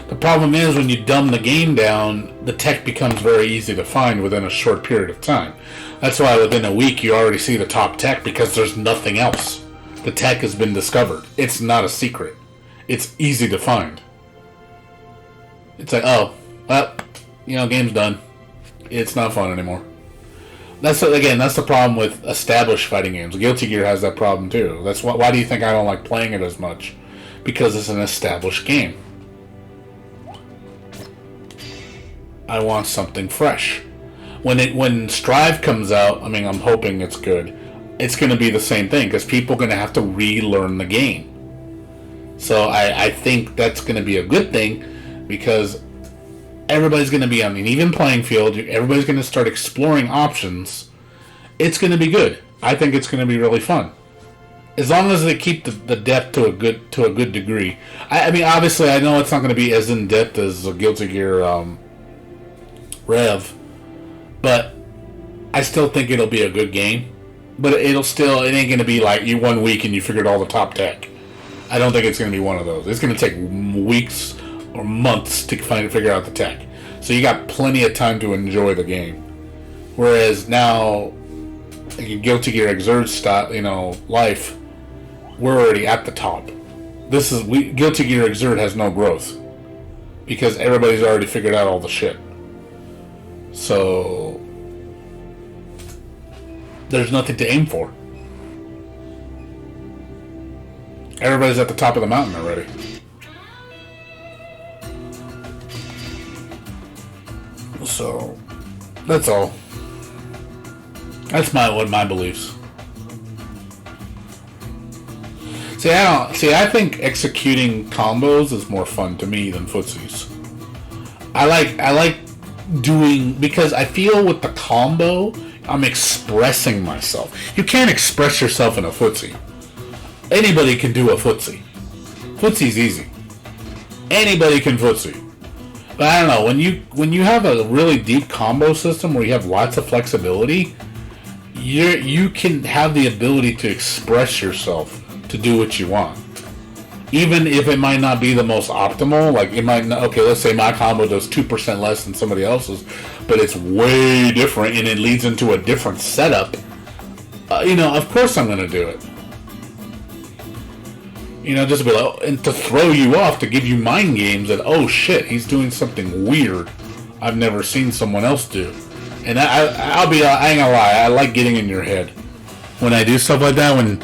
S2: The problem is, when you dumb the game down, the tech becomes very easy to find within a short period of time. That's why within a week you already see the top tech, because there's nothing else. The tech has been discovered. It's not a secret. It's easy to find. It's like, oh, well, game's done. It's not fun anymore. That's the problem with established fighting games. Guilty Gear has that problem too. That's why do you think I don't like playing it as much? Because it's an established game. I want something fresh. When Strive comes out, I'm hoping it's good. It's going to be the same thing, because people are going to have to relearn the game. So I think that's going to be a good thing, because everybody's going to be on an even playing field. Everybody's going to start exploring options. It's going to be good. I think it's going to be really fun, as long as they keep the depth to a good degree. Obviously, I know it's not going to be as in depth as Guilty Gear Rev, but I still think it'll be a good game. But it ain't going to be like you 1 week and you figured all the top tech. I don't think it's going to be one of those. It's going to take weeks or months to figure out the tech. So you got plenty of time to enjoy the game. Whereas now, Guilty Gear Xrd style, life, we're already at the top. Guilty Gear Xrd has no growth, because everybody's already figured out all the shit. So there's nothing to aim for. Everybody's at the top of the mountain already. So that's all. That's my beliefs. I think executing combos is more fun to me than footsies. I like doing, because I feel with the combo I'm expressing myself. You can't express yourself in a footsie. Anybody can do a footsie. Footsie's easy. Anybody can footsie. But I don't know, when you have a really deep combo system where you have lots of flexibility, you can have the ability to express yourself to do what you want. Even if it might not be the most optimal, like it might not, okay, let's say my combo does 2% less than somebody else's, but it's way different and it leads into a different setup. Of course I'm going to do it. Just to be like, and to throw you off, to give you mind games that, oh shit, he's doing something weird I've never seen someone else do. And I ain't gonna lie, I like getting in your head. When I do stuff like that, when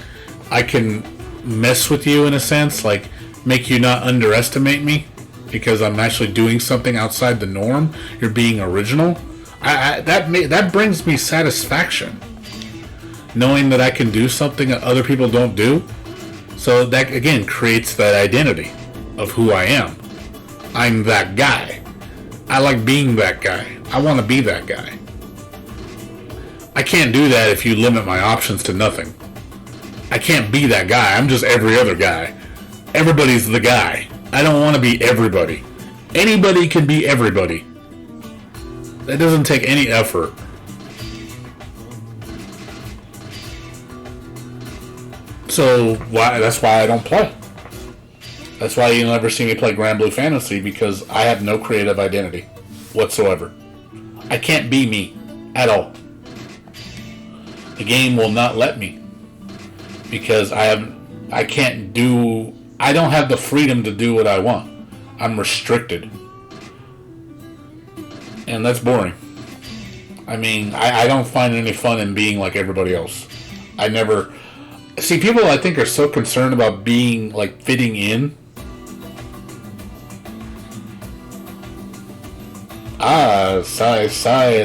S2: I can mess with you in a sense, like make you not underestimate me because I'm actually doing something outside the norm. You're being original. That brings me satisfaction, knowing that I can do something that other people don't do. So that again creates that identity of who I am. I'm that guy. I like being that guy. I want to be that guy. I can't do that if you limit my options to nothing. I can't be that guy. I'm just every other guy. Everybody's the guy. I don't want to be everybody. Anybody can be everybody. That doesn't take any effort. So that's why I don't play. That's why you never see me play Grand Blue Fantasy, because I have no creative identity whatsoever. I can't be me at all. The game will not let me. Because I don't have the freedom to do what I want. I'm restricted. And that's boring. I mean, I don't find any fun in being like everybody else. See, people I think are so concerned about being, like, fitting in. Sai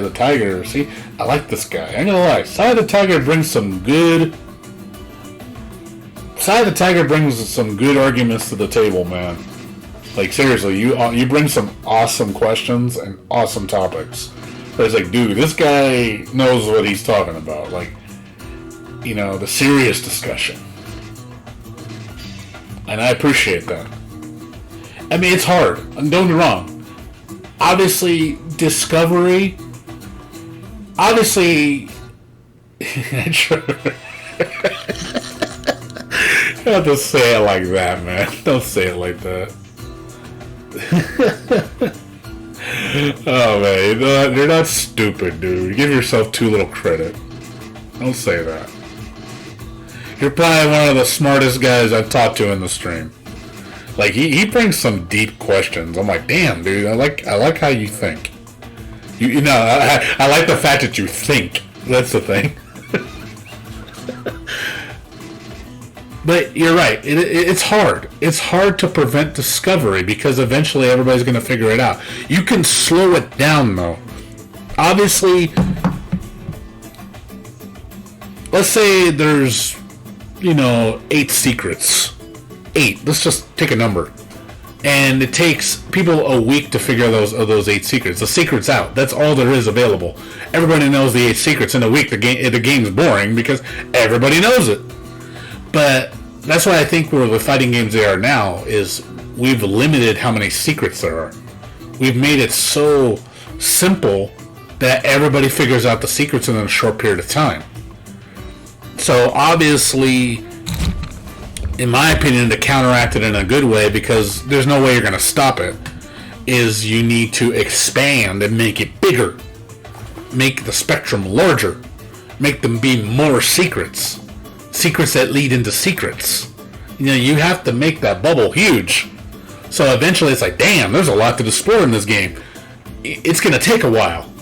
S2: the Tiger. See, I like this guy. I'm gonna lie. Sai the Tiger brings some good arguments to the table, man. Like, seriously, you bring some awesome questions and awesome topics. But it's like, dude, this guy knows what he's talking about. Like, the serious discussion. And I appreciate that. I mean, it's hard. Don't get me wrong. Obviously, Discovery... Obviously... Don't say it like that, man. Don't say it like that. Oh, man. You're not stupid, dude. Give yourself too little credit. Don't say that. You're probably one of the smartest guys I've talked to in the stream. Like, he brings some deep questions. I'm like, damn, dude, I like how you think. I like the fact that you think. That's the thing. But you're right. It's hard. It's hard to prevent discovery because eventually everybody's going to figure it out. You can slow it down, though. Obviously, let's say there's, 8 secrets. 8. Let's just take a number. And it takes people a week to figure out those 8 secrets. The secret's out. That's all there is available. Everybody knows the 8 secrets. In a week, the game's boring because everybody knows it. But that's why I think where the fighting games they are now is we've limited how many secrets there are. We've made it so simple that everybody figures out the secrets in a short period of time. So obviously, in my opinion, to counteract it in a good way, because there's no way you're going to stop it, is you need to expand and make it bigger. Make the spectrum larger. Make them be more secrets. Secrets that lead into secrets. You have to make that bubble huge. So eventually it's like, damn, there's a lot to explore in this game. It's going to take a while.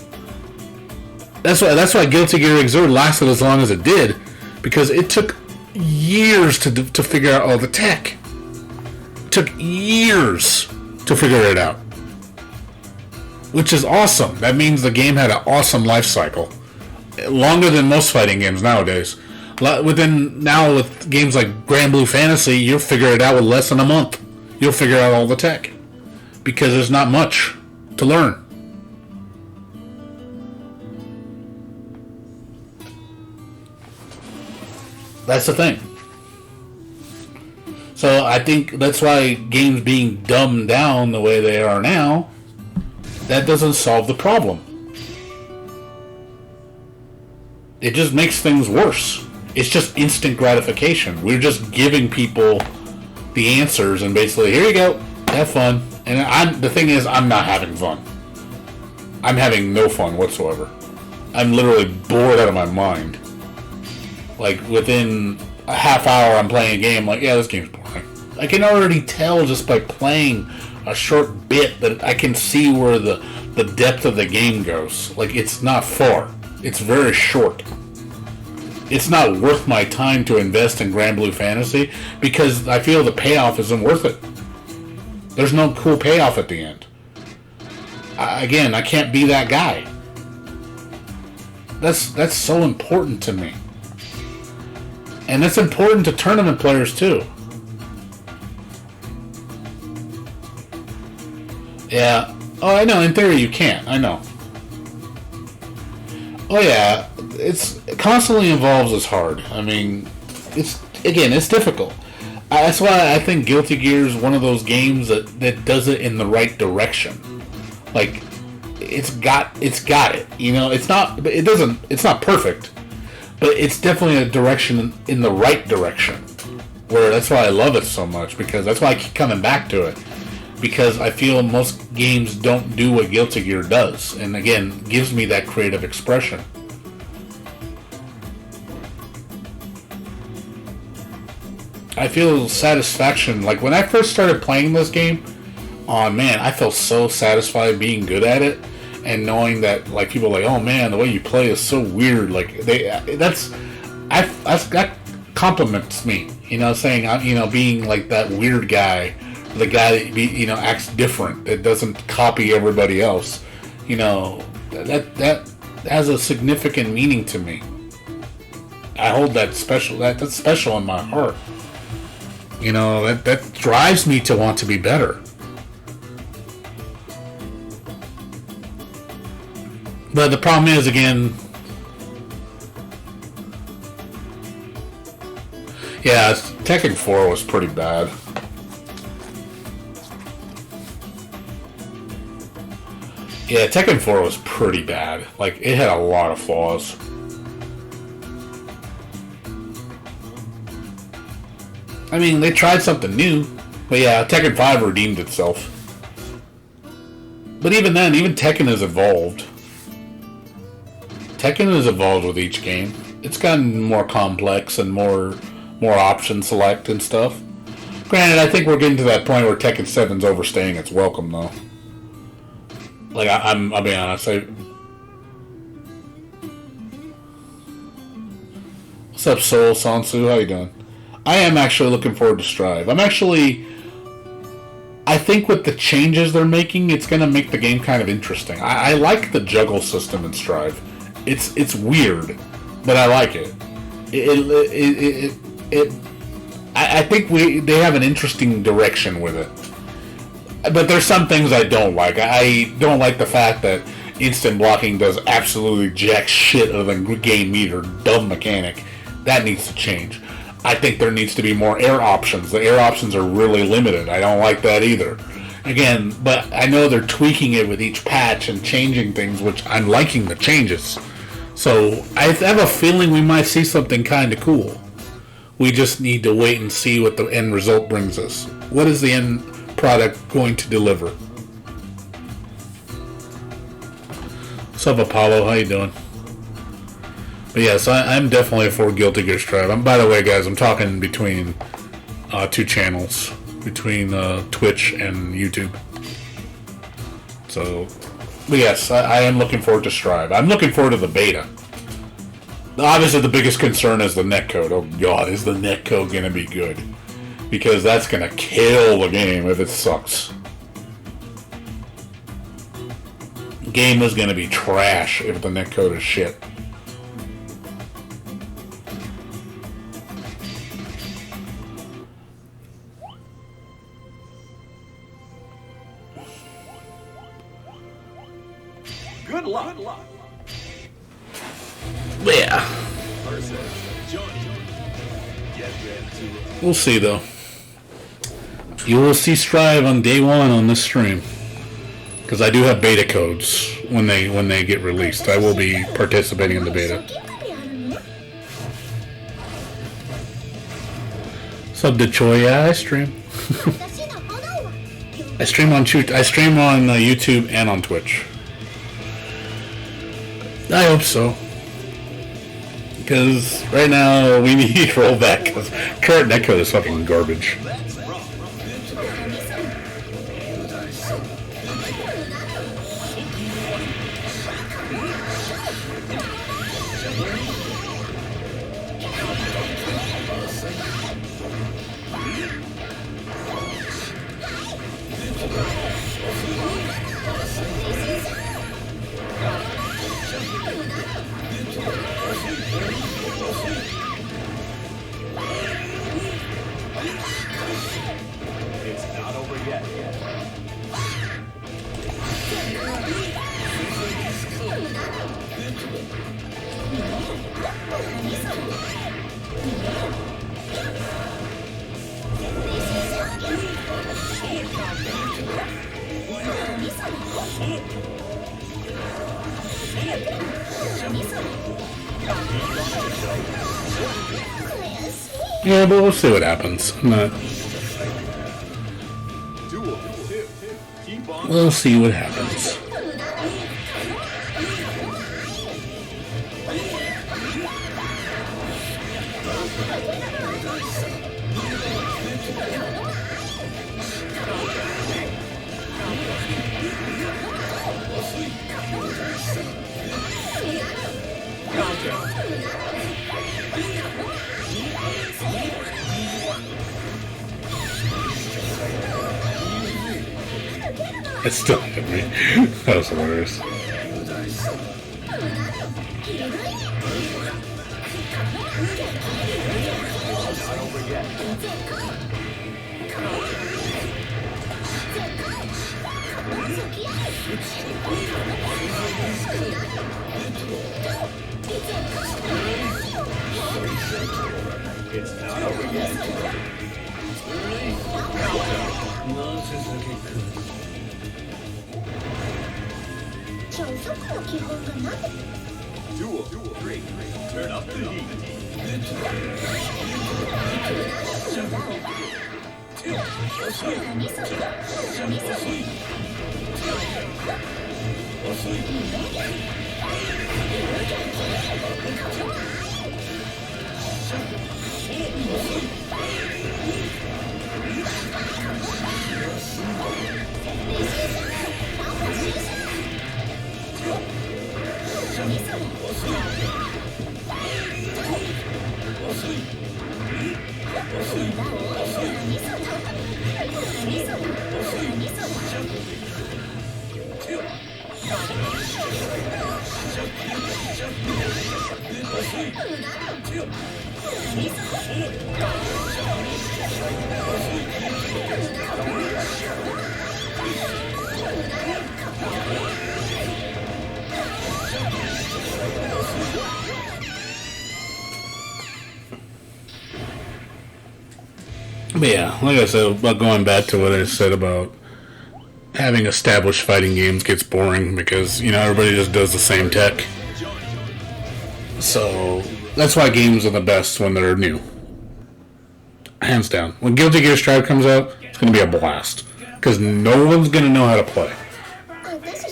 S2: That's why Guilty Gear Xrd lasted as long as it did, because it took years to figure out all the tech. It took years to figure it out, which is awesome. That means the game had an awesome life cycle, longer than most fighting games nowadays. With games like Grand Blue Fantasy, you'll figure it out with less than a month. You'll figure out all the tech, because there's not much to learn. That's the thing. So I think that's why games being dumbed down the way they are now, that doesn't solve the problem. It just makes things worse. It's just instant gratification. We're just giving people the answers and basically, here you go, have fun. And the thing is, I'm not having fun. I'm having no fun whatsoever. I'm literally bored out of my mind. Like, within a half hour I'm playing a game, like, yeah, this game's boring. I can already tell just by playing a short bit that I can see where the depth of the game goes. Like, it's not far. It's very short. It's not worth my time to invest in Grand Blue Fantasy because I feel the payoff isn't worth it. There's no cool payoff at the end. I can't be that guy. That's so important to me. And that's important to tournament players too. Yeah. Oh, I know. In theory, you can't. I know. Oh, yeah. It's constantly involves is hard. I mean, it's difficult. That's why I think Guilty Gear is one of those games that does it in the right direction. Like, it's got it. You know, it's not perfect. But it's definitely a direction in the right direction. Where that's why I love it so much, because that's why I keep coming back to it. Because I feel most games don't do what Guilty Gear does, and again, gives me that creative expression. I feel satisfaction. Like when I first started playing this game, oh man, I felt so satisfied being good at it. And knowing that, like, people are like, oh man, the way you play is so weird. Like, that compliments me. You know, saying, you know, being like that weird guy, the guy that, you know, acts different, that doesn't copy everybody else. You know, that has a significant meaning to me. I hold that special. That's special in my heart. You know, that drives me to want to be better. But the problem is, again, yeah, Tekken 4 was pretty bad. Yeah, Tekken 4 was pretty bad. Like, it had a lot of flaws. I mean, they tried something new. But yeah, Tekken 5 redeemed itself. But even then, even Tekken has evolved. Tekken has evolved with each game. It's gotten more complex and more option select and stuff. Granted, I think we're getting to that point where Tekken 7's overstaying its welcome, though. Like, I'll be honest. What's up, Soul Sansu? How you doing? I am actually looking forward to Strive. I think with the changes they're making, it's going to make the game kind of interesting. I like the juggle system in Strive. It's weird, but I like it. I think they have an interesting direction with it. But there's some things I don't like. I don't like the fact that instant blocking does absolutely jack shit other than game meter, dumb mechanic. That needs to change. I think there needs to be more air options. The air options are really limited. I don't like that either. Again, but I know they're tweaking it with each patch and changing things, which I'm liking the changes. So I have a feeling we might see something kind of cool. We just need to wait and see what the end result brings us. What is the end product going to deliver? What's up, Apollo? How you doing? But yes, I'm definitely for Guilty Gear Strive. By the way, guys, I'm talking between two channels, between Twitch and YouTube. So But yes, I am looking forward to Strive. I'm looking forward to the beta. Obviously, the biggest concern is the netcode. Oh god, is the netcode gonna be good? Because that's gonna kill the game if it sucks. The game is gonna be trash if the netcode is shit.
S1: Good luck.
S2: Yeah. We'll see though. You will see Strive on day one on this stream. Because I do have beta codes when they get released. I will be participating in the beta. Sub to Choi, yeah, I stream. I stream on YouTube and on Twitch. I hope so. Because right now we need to roll back because current netcode is fucking garbage. Yeah, but we'll see what happens. We'll see what happens. It still hit me. That was hilarious.
S1: It's not over yet. Duel 3. Turn up the heat.
S2: But yeah, like I said, about going back to what I said about having established fighting games gets boring because, you know, everybody just does the same tech. So that's why games are the best when they're new. Hands down. When Guilty Gear Strive comes out, it's going to be a blast. Because no one's going to know how to play.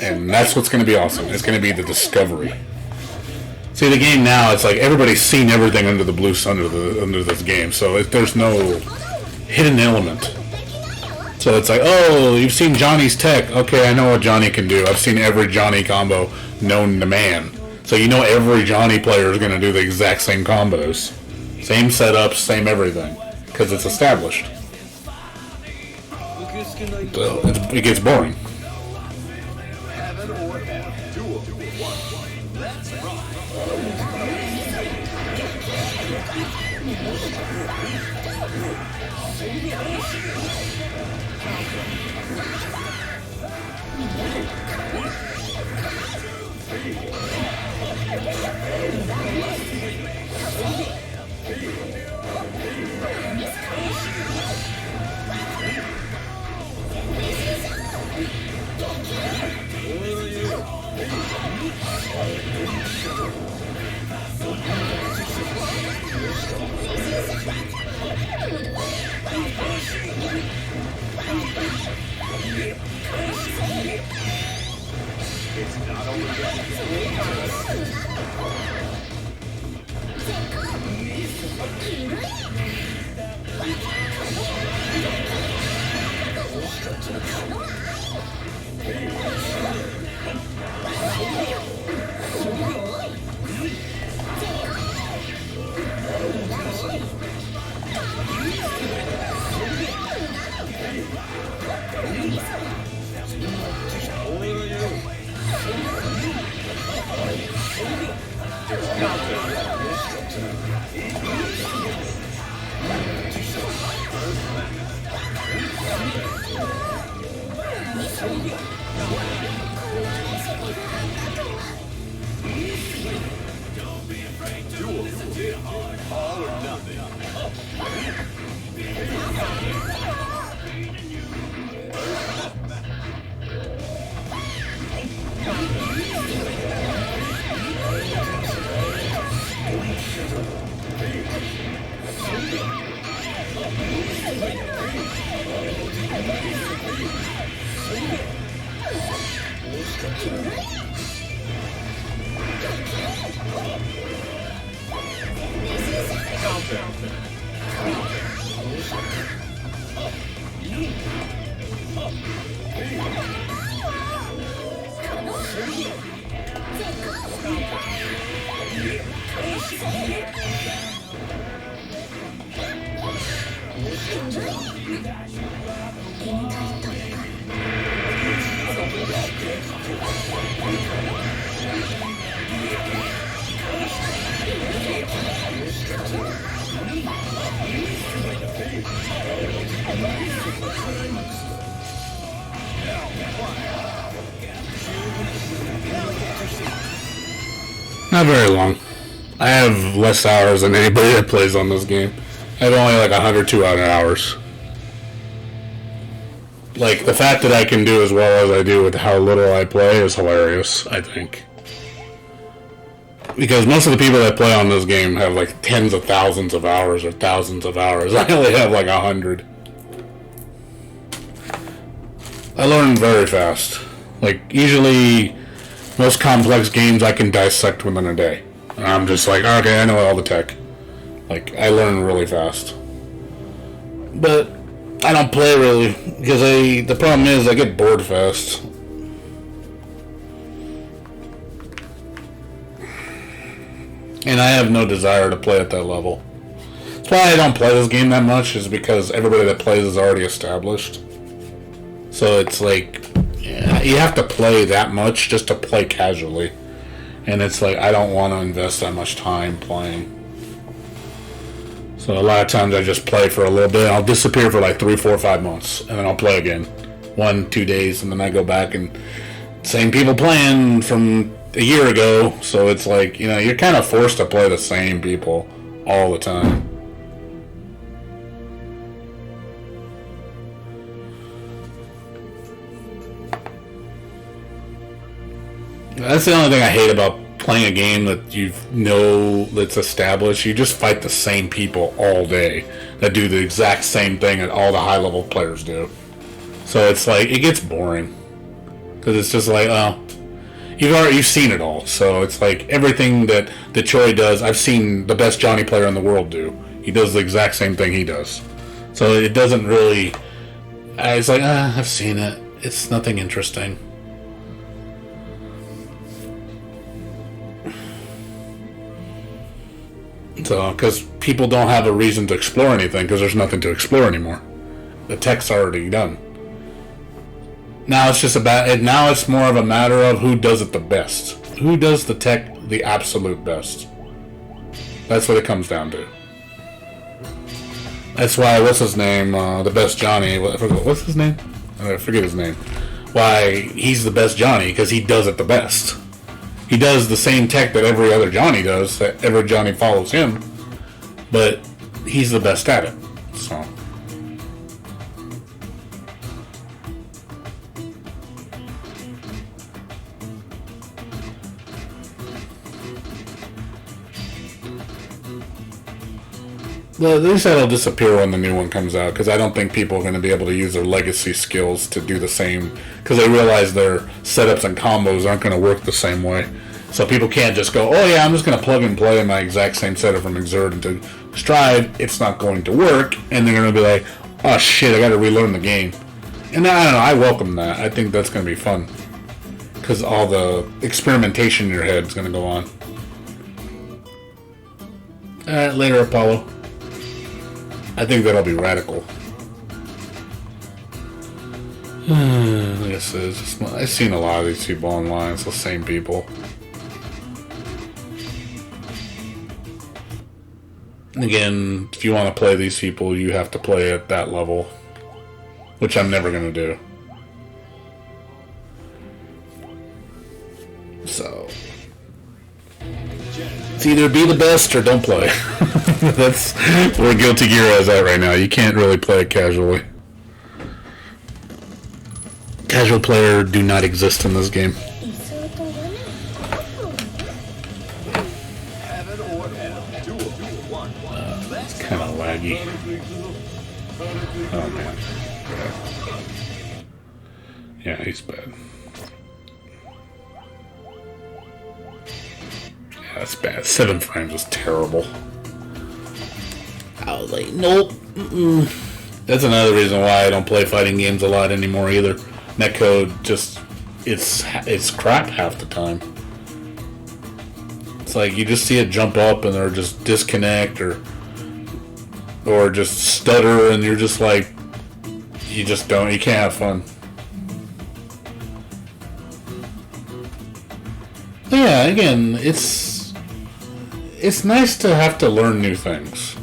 S2: And that's what's going to be awesome. It's going to be the discovery. See, the game now, it's like everybody's seen everything under the blue sun under this game. So there's no hidden element So it's like, oh, you've seen Johnny's tech. Okay, I know what Johnny can do. I've seen every Johnny combo known to man. So you know every Johnny player is going to do the exact same combos. Same setups, same everything. Because it's established. So it gets boring.
S1: Heaven or hell. Duel 1. Let's rock. It's not only all or nothing.
S2: Not very long. I have less hours than anybody that plays on this game. I have only like 100, 200 hours. Like, the fact that I can do as well as I do with how little I play is hilarious, I think. Because most of the people that play on this game have like tens of thousands of hours or thousands of hours. I only have like 100. I learn very fast. Like, usually, most complex games I can dissect within a day. And I'm just like, okay, I know all the tech. Like, I learn really fast. But I don't play really, because the problem is I get bored fast. And I have no desire to play at that level. That's why I don't play this game that much, is because everybody that plays is already established. So it's like, yeah, you have to play that much just to play casually. And it's like, I don't want to invest that much time playing. So a lot of times I just play for a little bit. I'll disappear for like 3, 4, 5 months. And then I'll play again. 1, 2 days. And then I go back and same people playing from a year ago. So it's like, you know, you're kind of forced to play the same people all the time. That's the only thing I hate about playing a game that you know that's established. You just fight the same people all day that do the exact same thing that all the high-level players do. So it's like, it gets boring. Because it's just like, oh, you've seen it all. So it's like, everything that Choi does, I've seen the best Johnny player in the world do. He does the exact same thing he does. So it doesn't really I was like, I've seen it. It's nothing interesting. So, because people don't have a reason to explore anything, because there's nothing to explore anymore. The tech's already done. Now it's just about. Now it's more of a matter of who does it the best. Who does the tech the absolute best. That's what it comes down to. That's why, what's his name? The best Johnny. What's his name? I forget his name. Why he's the best Johnny, because he does it the best. He does the same tech that every other Johnny does, that every Johnny follows him, but he's the best at it. So. They said it'll disappear when the new one comes out, because I don't think people are going to be able to use their legacy skills to do the same, because they realize their setups and combos aren't going to work the same way. So people can't just go, oh yeah, I'm just going to plug and play my exact same setup from Xrd into Stride. It's not going to work, and they're going to be like, oh shit, I got to relearn the game. And I don't know, I welcome that. I think that's going to be fun, because all the experimentation in your head is going to go on. Alright, later, Apollo. I think that'll be radical. Like I said, I've seen a lot of these people online. It's the same people. Again, if you want to play these people, you have to play at that level, which I'm never going to do. So, it's either be the best or don't play. That's where Guilty Gear is at right now. You can't really play it casually. Casual player do not exist in this game. It's kind of laggy. Oh man. Yeah, he's bad. Yeah, that's bad. 7 frames is terrible. I was like, nope. That's another reason why I don't play fighting games a lot anymore either. Netcode just, it's crap half the time. It's like you just see it jump up and or just disconnect or just stutter, and you're just like, you can't have fun. But yeah, again, it's nice to have to learn new things.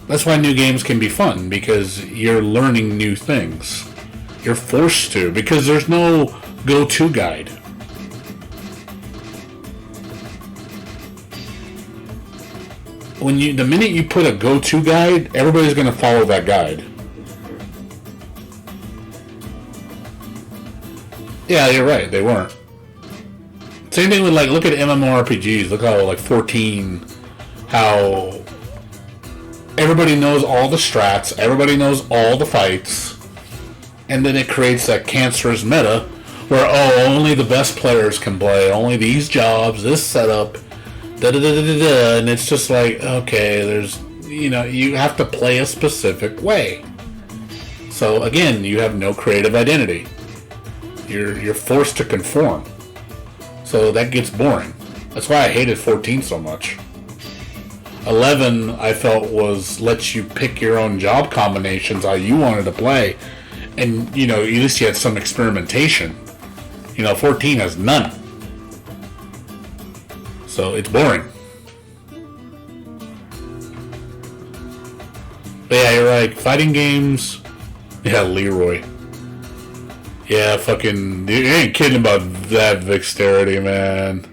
S2: That's why new games can be fun, because you're learning new things. You're forced to, because there's no go-to guide. The minute you put a go-to guide, everybody's going to follow that guide. Yeah, you're right, they weren't. Same thing with, like, look at MMORPGs. Look how, like, 14, how everybody knows all the strats, everybody knows all the fights, and then it creates that cancerous meta where, oh, only the best players can play, only these jobs, this setup, da-da-da-da-da-da, and it's just like, okay, there's, you have to play a specific way. So, again, you have no creative identity. You're forced to conform. So that gets boring. That's why I hated 14 so much. 11, I felt, lets you pick your own job combinations how you wanted to play, and at least you had some experimentation. 14 has none, so it's boring. But yeah, you're right. Fighting games, yeah, Leroy. Yeah, fucking, you ain't kidding about that dexterity, man.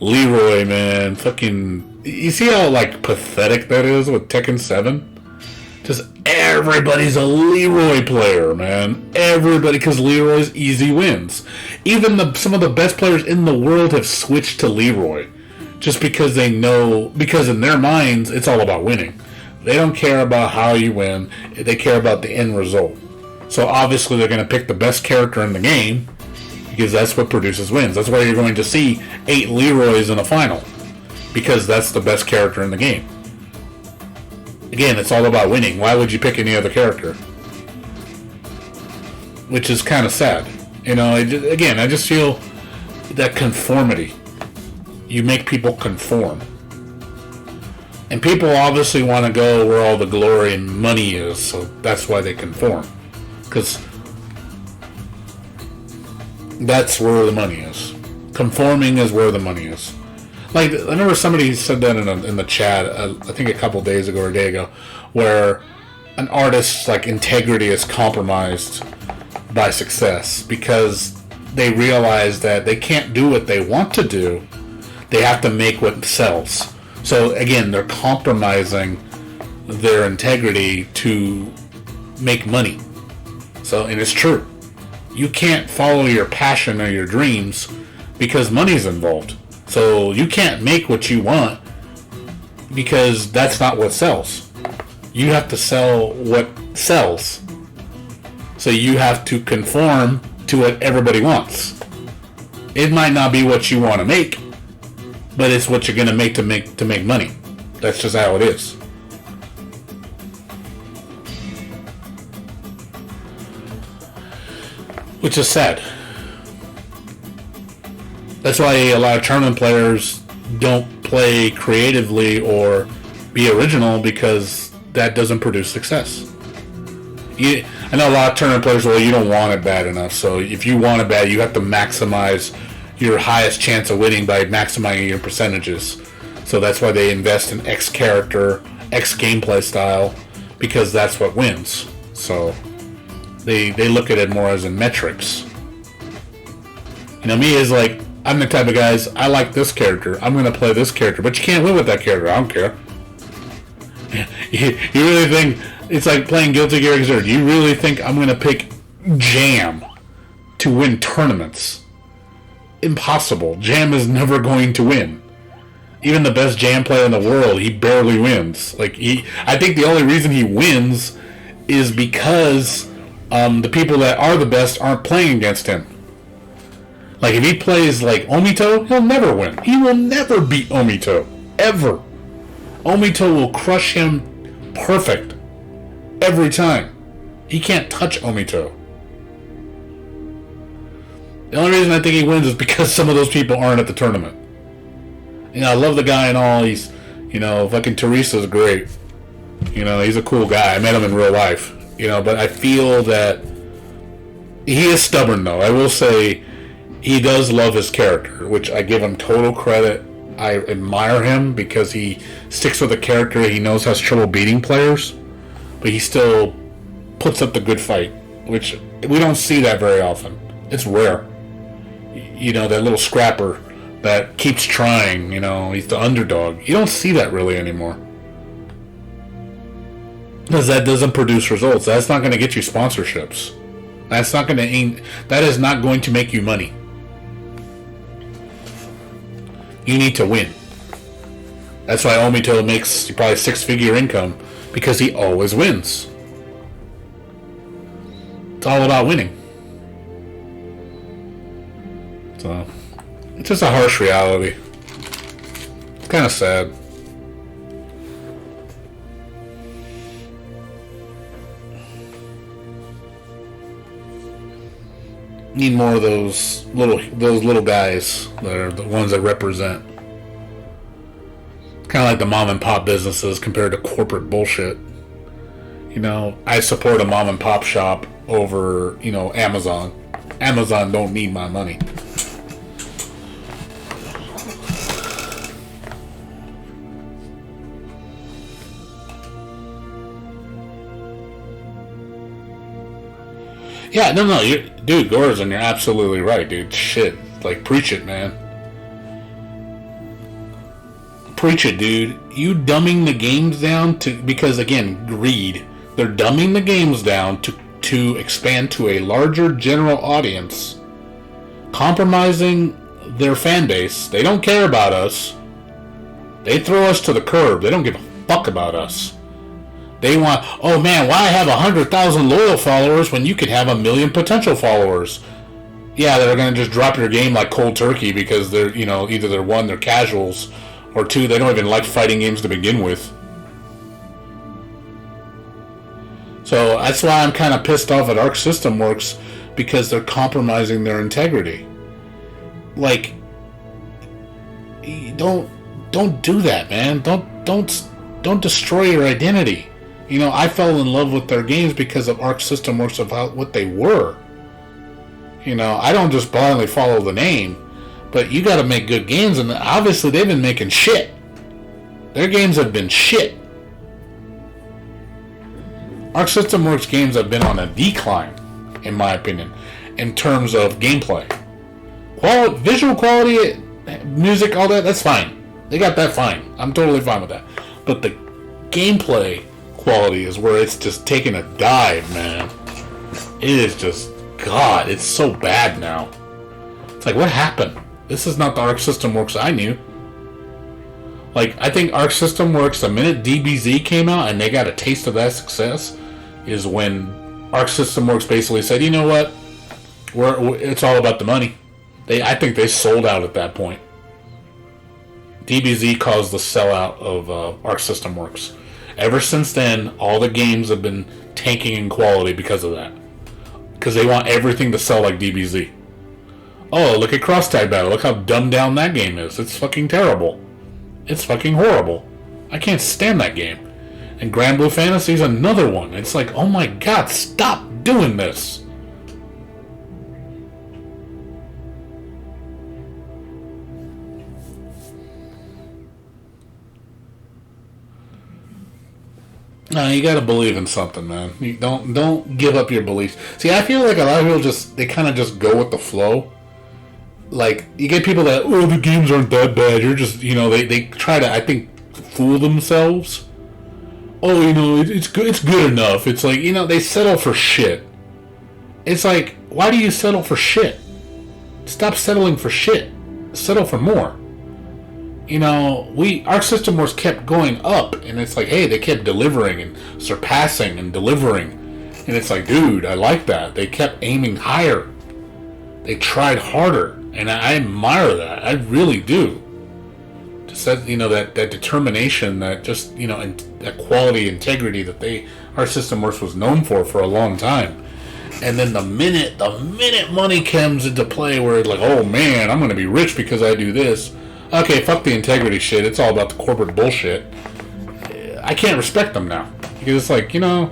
S2: Leroy, man, fucking, you see how, like, pathetic that is with Tekken 7? Just everybody's a Leroy player, man. Everybody, because Leroy's easy wins. Even some of the best players in the world have switched to Leroy. Just because they know, because in their minds, it's all about winning. They don't care about how you win, they care about the end result. So obviously they're going to pick the best character in the game, because that's what produces wins. That's why you're going to see 8 Leroys in a final, because that's the best character in the game. Again, it's all about winning. Why would you pick any other character? Which is kind of sad. You know, again, I just feel that conformity. You make people conform. And people obviously want to go where all the glory and money is, so that's why they conform. Because that's where the money is. Conforming is where the money is. Like, I remember somebody said that in the chat, I think a couple days ago or a day ago, where an artist's like integrity is compromised by success because they realize that they can't do what they want to do. They have to make what sells. So again, they're compromising their integrity to make money. So, and it's true. You can't follow your passion or your dreams because money's involved. So you can't make what you want because that's not what sells. You have to sell what sells. So you have to conform to what everybody wants. It might not be what you want to make, but it's what you're going to make to make money. That's just how it is. Which is sad. That's why a lot of tournament players don't play creatively or be original, because that doesn't produce success. I know a lot of tournament players, well, you don't want it bad enough. So if you want it bad, you have to maximize your highest chance of winning by maximizing your percentages. So that's why they invest in X character, X gameplay style, because that's what wins. So they look at it more as in metrics. You know, me is like, I'm the type of guys, I like this character, I'm going to play this character, but you can't win with that character, I don't care. You really think, it's like playing Guilty Gear Xrd, you really think I'm going to pick Jam to win tournaments? Impossible. Jam is never going to win. Even the best Jam player in the world, he barely wins. Like, I think the only reason he wins is because the people that are the best aren't playing against him. Like, if he plays like Omito, he'll never win. He will never beat Omito. Ever. Omito will crush him perfect. Every time. He can't touch Omito. The only reason I think he wins is because some of those people aren't at the tournament. You know, I love the guy and all. He's, you know, fucking Teresa's great. You know, he's a cool guy. I met him in real life. You know, but I feel that he is stubborn, though. I will say he does love his character, which I give him total credit. I admire him because he sticks with a character he knows has trouble beating players, but he still puts up the good fight, which we don't see that very often. It's rare. You know, that little scrapper that keeps trying, you know, he's the underdog. You don't see that really anymore. Because that doesn't produce results. That's not going to get you sponsorships. That's not going to that is not going to make you money. You need to win. That's why Omito makes probably 6-figure income, because he always wins. It's all about winning. So, it's just a harsh reality. It's kind of sad. Need more of those little guys that are the ones that represent. Kind of like the mom and pop businesses compared to corporate bullshit. You know, I support a mom and pop shop over, you know, Amazon. Amazon don't need my money. Yeah, no, dude, Gordon, you're absolutely right, dude. Shit, like, preach it, man. Preach it, dude. You dumbing the games down because, again, greed. They're dumbing the games down to expand to a larger general audience, compromising their fan base. They don't care about us. They throw us to the curb. They don't give a fuck about us. They want, oh man, why have 100,000 loyal followers when you could have 1 million potential followers? Yeah, they're going to just drop your game like cold turkey because they're, you know, either they're casuals, or two, they don't even like fighting games to begin with. So that's why I'm kind of pissed off at Arc System Works, because they're compromising their integrity. Like, don't do that, man. Don't destroy your identity. You know, I fell in love with their games because of Arc System Works, about what they were. You know, I don't just blindly follow the name, but you got to make good games, and obviously they've been making shit. Their games have been shit. Arc System Works games have been on a decline, in my opinion, in terms of gameplay. Visual quality, music, all that, that's fine. They got that fine. I'm totally fine with that. But the gameplay quality is where it's just taking a dive, man. It is just, God, it's so bad now. It's like, what happened? This is not the Arc System Works I knew. Like, I think Arc System Works, the minute DBZ came out and they got a taste of that success, is when Arc System Works basically said, you know what? It's all about the money. I think they sold out at that point. DBZ caused the sellout of Arc System Works. Ever since then, all the games have been tanking in quality because of that. Because they want everything to sell like DBZ. Oh, look at Cross Tag Battle. Look how dumbed down that game is. It's fucking terrible. It's fucking horrible. I can't stand that game. And Grand Blue Fantasy is another one. It's like, oh my god, stop doing this. No, you gotta believe in something, man. You don't give up your beliefs. See, I feel like a lot of people they kind of just go with the flow. Like, you get people that, oh, the games aren't that bad. You're just, you know, they try to, I think, fool themselves. Oh, you know, it's good enough. It's like, you know, they settle for shit. It's like, why do you settle for shit? Stop settling for shit. Settle for more. You know, Arc System Wars kept going up, and it's like, hey, they kept delivering and surpassing and delivering. And it's like, dude, I like that. They kept aiming higher. They tried harder, and I admire that. I really do. Just that, you know, that determination, that just, you know, and that quality, integrity that Arc System Works was known for a long time. And then the minute money comes into play, where it's like, oh man, I'm going to be rich because I do this. Okay, fuck the integrity shit. It's all about the corporate bullshit. I can't respect them now. Because it's like, you know,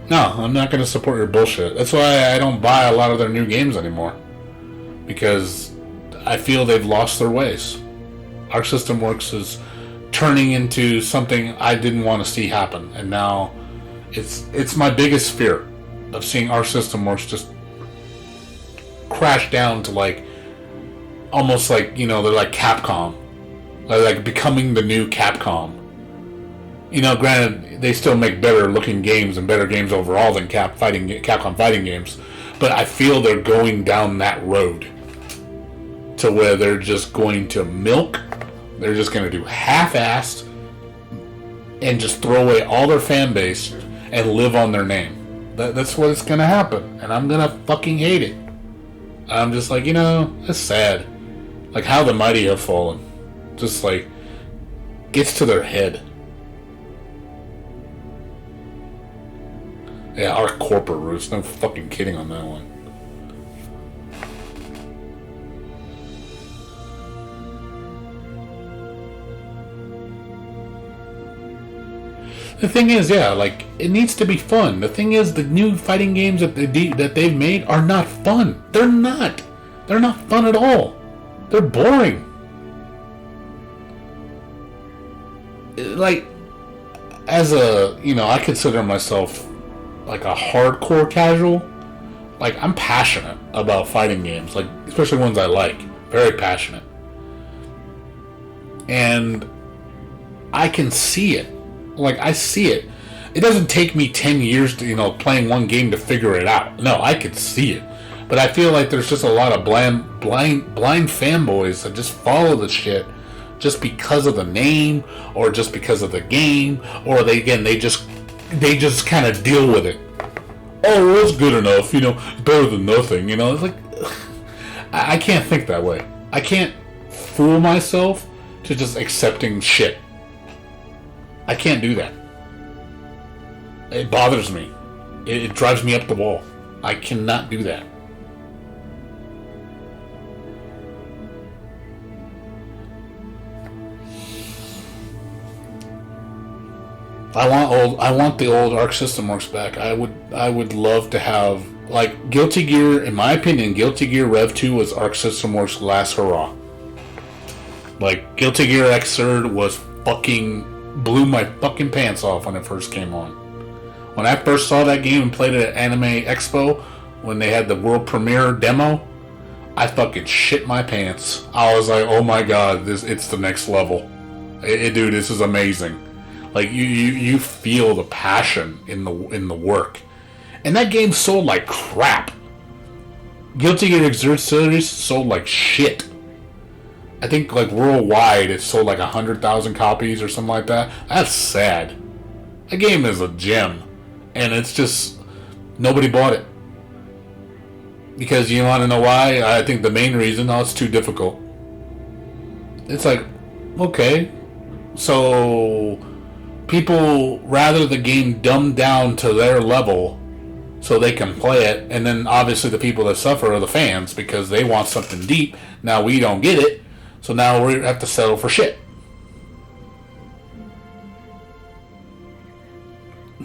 S2: no, I'm not going to support your bullshit. That's why I don't buy a lot of their new games anymore. Because I feel they've lost their ways. Arc System Works is turning into something I didn't want to see happen. And now it's my biggest fear of seeing Arc System Works just crash down to like, almost like, you know, they're like Capcom. Like becoming the new Capcom. You know, granted, they still make better looking games and better games overall than Capcom fighting games. But I feel they're going down that road. To where they're just going to milk. They're just going to do half-assed. And just throw away all their fan base. And live on their name. That's what's going to happen. And I'm going to fucking hate it. I'm just like, you know, that's sad. Like how the mighty have fallen. Just like, gets to their head. Yeah, our corporate roots. No fucking kidding on that one. The thing is, yeah, like, it needs to be fun. The thing is, the new fighting games that they've made are not fun. They're not. They're not fun at all. They're boring. Like, as a, you know, I consider myself like a hardcore casual. Like, I'm passionate about fighting games, like, especially ones I like. Very passionate. And I can see it. Like, I see it. It doesn't take me 10 years to, you know, playing one game to figure it out. No, I can see it. But I feel like there's just a lot of blind fanboys that just follow the shit just because of the name or just because of the game, or they just kind of deal with it. Oh, well, it's good enough, you know, better than nothing, you know. It's like, I can't think that way. I can't fool myself to just accepting shit. I can't do that. It bothers me. It drives me up the wall. I cannot do that. I want the old Arc System Works back. I would love to have, like, Guilty Gear. In my opinion, Guilty Gear Rev 2 was Arc System Works' last hurrah. Like, Guilty Gear Xrd was blew my fucking pants off when it first came on. When I first saw that game and played it at Anime Expo, when they had the world premiere demo, I fucking shit my pants. I was like, oh my god, it's the next level. Dude, this is amazing. Like, you feel the passion in the work. And that game sold like crap. Guilty Gear Xrd series sold like shit. I think, like, worldwide it sold like 100,000 copies or something like that. That's sad. That game is a gem. And it's just, nobody bought it. Because you want to know why? I think the main reason, it's too difficult. It's like, okay, so people rather the game dumbed down to their level so they can play it, and then obviously the people that suffer are the fans because they want something deep. Now we don't get it, so now we have to settle for shit.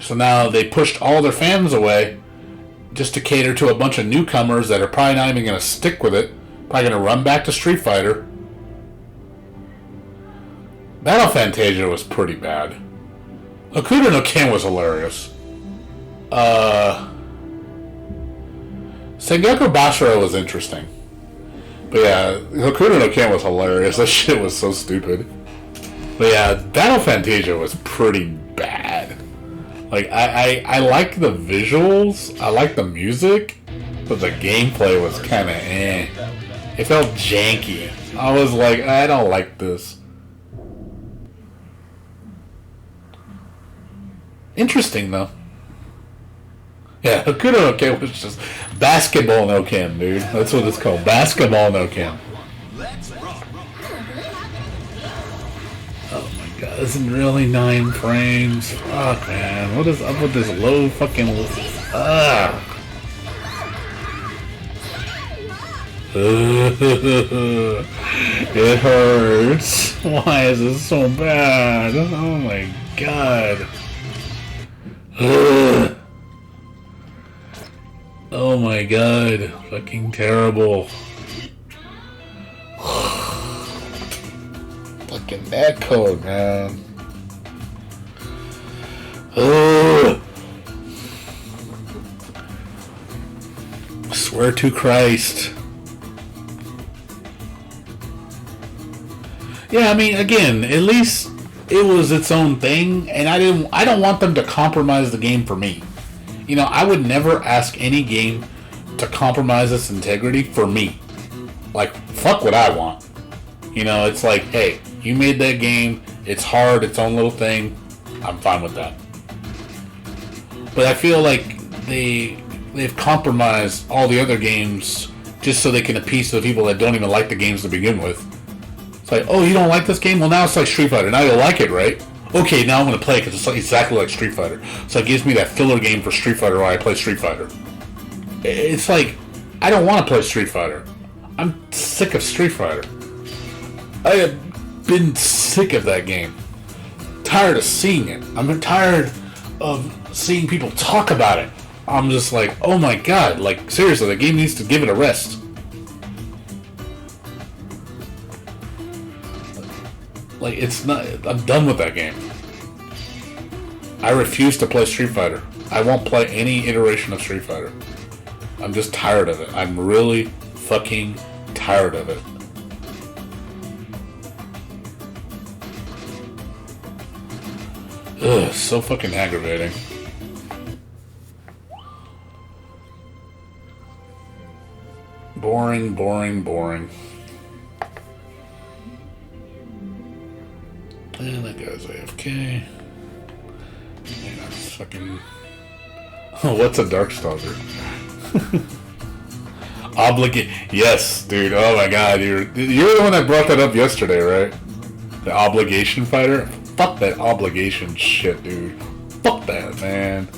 S2: So now they pushed all their fans away just to cater to a bunch of newcomers that are probably not even going to stick with it. Probably going to run back to Street Fighter. Battle Fantasia was pretty bad. Okuda no Ken was hilarious. Sengoku Bashara was interesting. But yeah, Okuda no Ken was hilarious. That shit was so stupid. But yeah, Battle Fantasia was pretty bad. Like, I like the visuals, I like the music, but the gameplay was kind of eh. It felt janky. I was like, I don't like this. Interesting, though. Yeah, Okuda no Ken was just basketball no Ken, dude. That's what it's called. Basketball no Ken. Oh my god, isn't really 9 frames? Fuck, man. What is up with this low fucking... It hurts. Why is this so bad? Oh my god. Oh my god. Fucking terrible. Fucking that code, man. Swear to Christ. Yeah, I mean, again, at least it was its own thing, and I don't want them to compromise the game for me. You know, I would never ask any game to compromise its integrity for me. Like, fuck what I want. You know, it's like, hey, you made that game, it's hard, its own little thing, I'm fine with that. But I feel like they've compromised all the other games just so they can appease the people that don't even like the games to begin with. It's like, oh, you don't like this game? Well, now it's like Street Fighter. Now you'll like it, right? Okay, now I'm going to play it because it's exactly like Street Fighter. So it gives me that filler game for Street Fighter while I play Street Fighter. It's like, I don't want to play Street Fighter. I'm sick of Street Fighter. I have been sick of that game. Tired of seeing it. I'm tired of seeing people talk about it. I'm just like, oh my god, like, seriously, the game needs to give it a rest. Like, it's not, I'm done with that game. I refuse to play Street Fighter. I won't play any iteration of Street Fighter. I'm just tired of it. I'm really fucking tired of it. Ugh, so fucking aggravating. Boring, boring, boring. And that guy's AFK. And that's fucking... Oh, what's a Darkstalker? Yes, dude. Oh my god, you're the one that brought that up yesterday, right? The obligation fighter? Fuck that obligation shit, dude. Fuck that, man.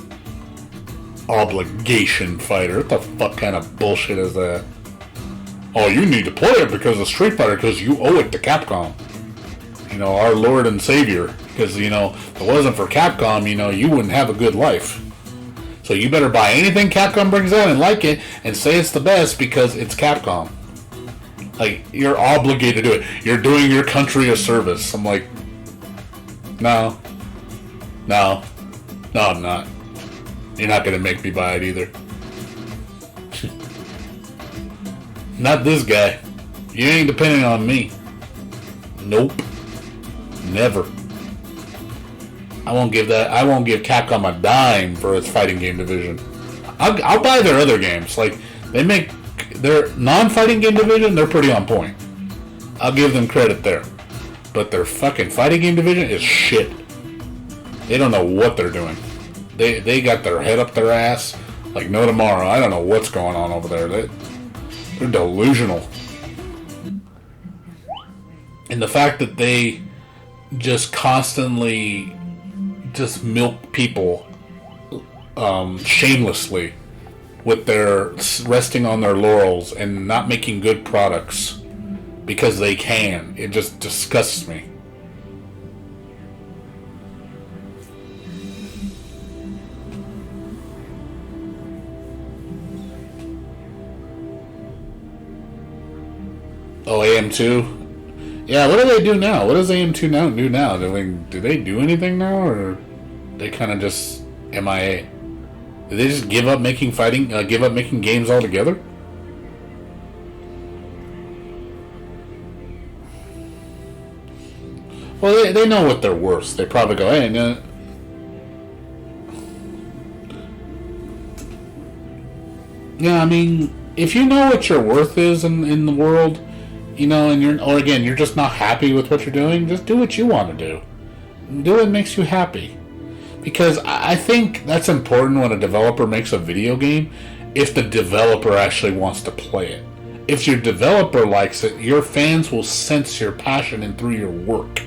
S2: Obligation fighter. What the fuck kind of bullshit is that? Oh, you need to play it because of Street Fighter, because you owe it to Capcom. You know, our Lord and Savior. Because, you know, if it wasn't for Capcom, you know, you wouldn't have a good life. So you better buy anything Capcom brings out and like it, and say it's the best because it's Capcom. Like, you're obligated to do it. You're doing your country a service. I'm like, no. No, I'm not. You're not going to make me buy it either. Not this guy. You ain't depending on me. Nope. Never. I won't give Capcom a dime for its fighting game division. I'll buy their other games. Like, they make their non-fighting game division, they're pretty on point. I'll give them credit there. But their fucking fighting game division is shit. They don't know what they're doing. They got their head up their ass like no tomorrow. I don't know what's going on over there. They're delusional. And the fact that they just constantly just milk people shamelessly with their resting on their laurels and not making good products because they can. It just disgusts me. Oh, AM2? Yeah, what do they do now? What does AM2 now do now? Do they do anything now, or they kind of just MIA? Did they just give up making games altogether? Well, they know what they're worth. They probably go, hey, no. Yeah, I mean, if you know what your worth is in the world, you know, and you're just not happy with what you're doing, just do what you want to do. Do what makes you happy. Because I think that's important when a developer makes a video game, if the developer actually wants to play it. If your developer likes it, your fans will sense your passion and through your work.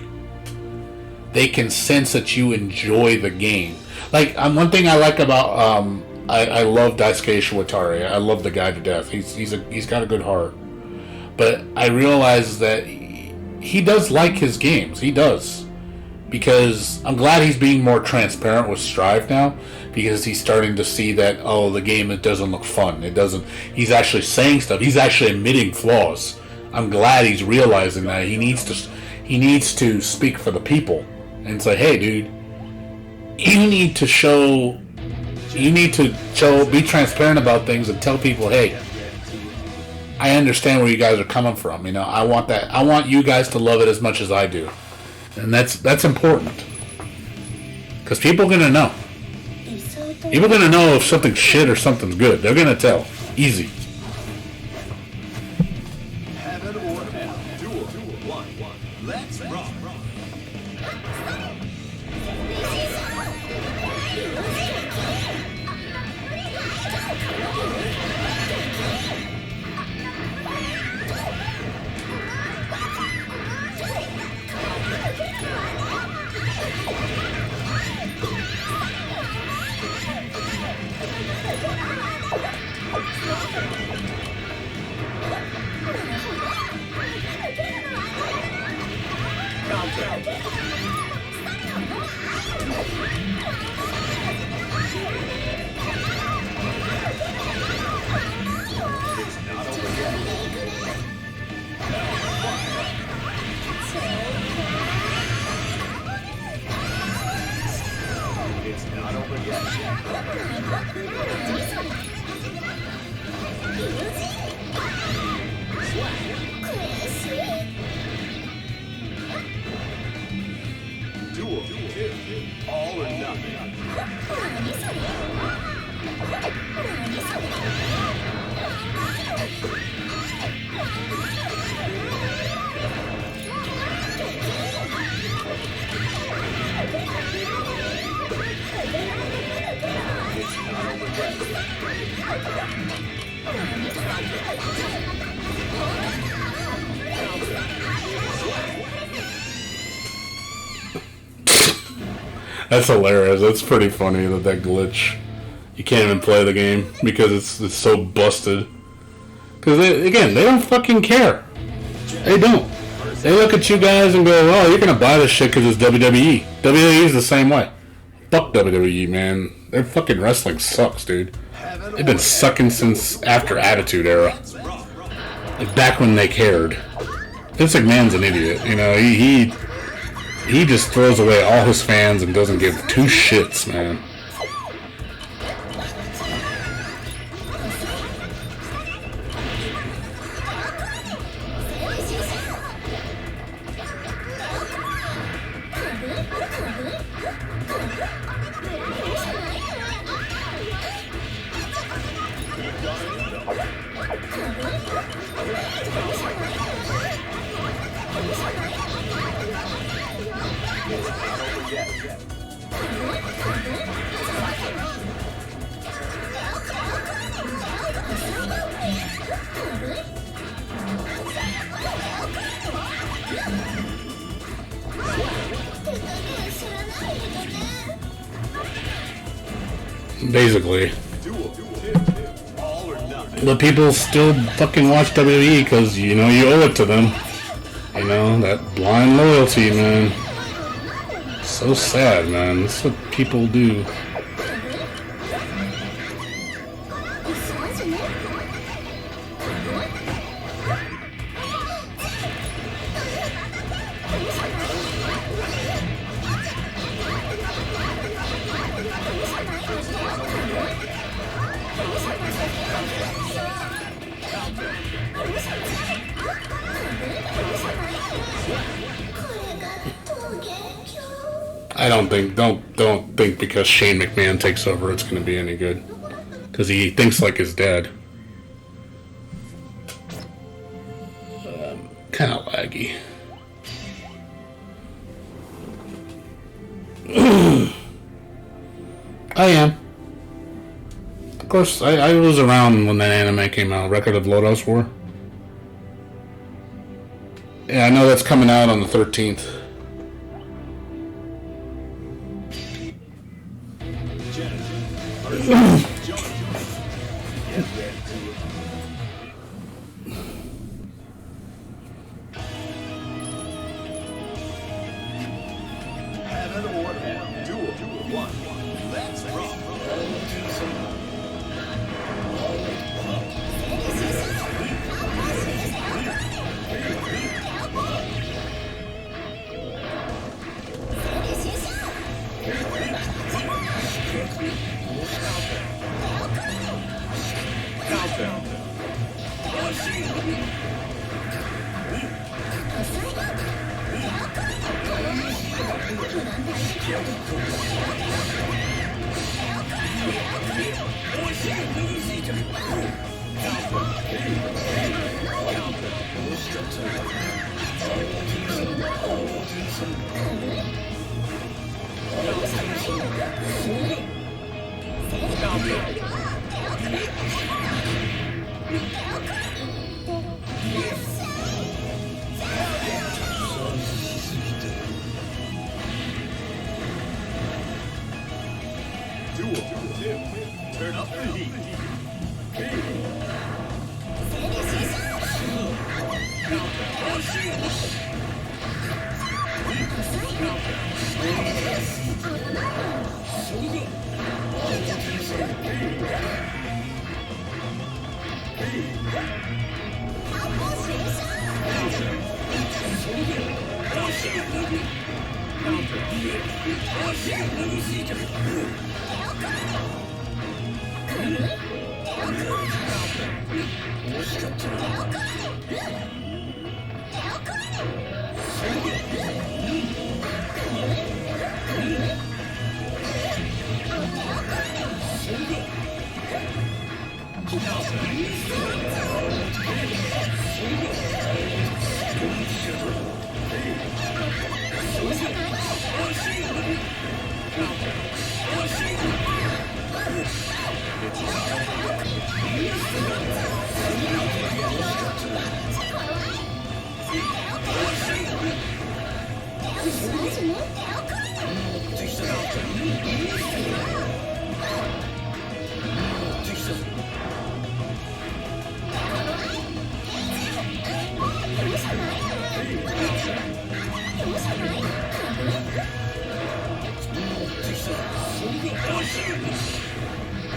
S2: They can sense that you enjoy the game. Like, one thing I like about, I love Daisuke Ishwatari. I love the guy to death. He's got a good heart. But I realize that he does like his games. He does. Because I'm glad he's being more transparent with Strive now. Because he's starting to see that, oh, the game, it doesn't look fun. It doesn't. He's actually saying stuff. He's actually admitting flaws. I'm glad he's realizing that. He needs to speak for the people. And say, hey, dude, you need to be transparent about things and tell people, hey, I understand where you guys are coming from. You know, I want that. I want you guys to love it as much as I do, and that's important because people are gonna know. People are gonna know if something's shit or something's good. They're gonna tell. Easy.
S1: Heaven or hell. Duel 1. Let's rock. Duel 2. All or nothing.
S2: That's hilarious. That's pretty funny that glitch. You can't even play the game because it's so busted. Because, again, they don't fucking care. They don't. They look at you guys and go, oh, you're going to buy this shit because it's WWE. WWE's the same way. Fuck WWE, man. Their fucking wrestling sucks, dude. They've been sucking since after Attitude Era. Like back when they cared. Vince McMahon's an idiot. You know, he just throws away all his fans and doesn't give two shits, man. Basically. But people still fucking watch WWE because, you know, you owe it to them. You know, that blind loyalty, man. So sad, man. That's what people do. I don't think because Shane McMahon takes over it's going to be any good. Because he thinks like his dad. Kind of laggy. I am. Of course, I was around when that anime came out, Record of Lodoss War. Yeah, I know that's coming out on the 13th.
S1: Turn up the heat.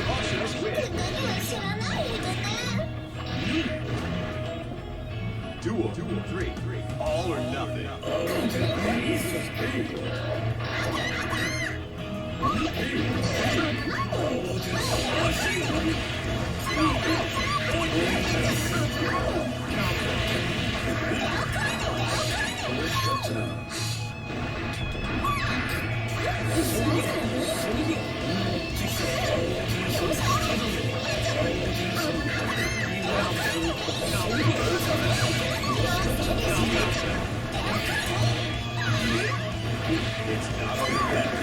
S1: Cautious wind. Duel 3. All or nothing. It's not over yet.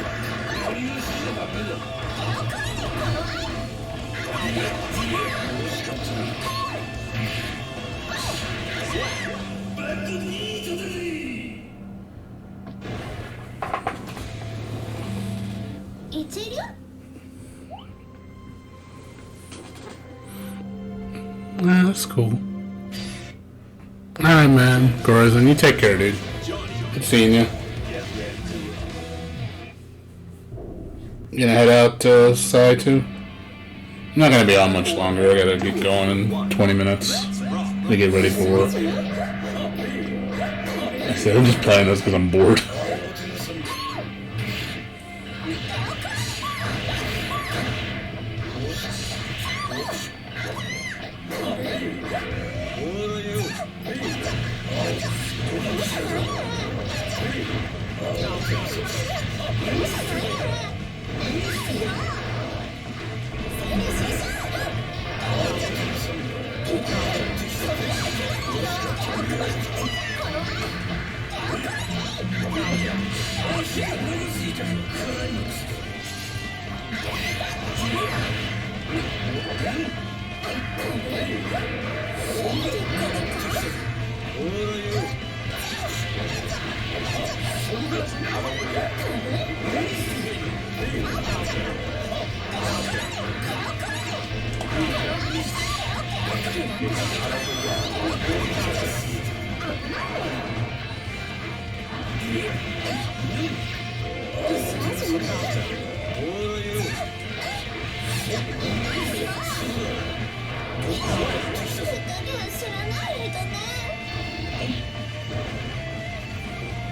S2: Nah, that's cool. Alright, man. Corazon, you take care, dude. Good seeing you. You gonna head out to Sai too? I'm not gonna be on much longer. I gotta get going in 20 minutes to get ready for work. I said I'm just playing this because I'm bored.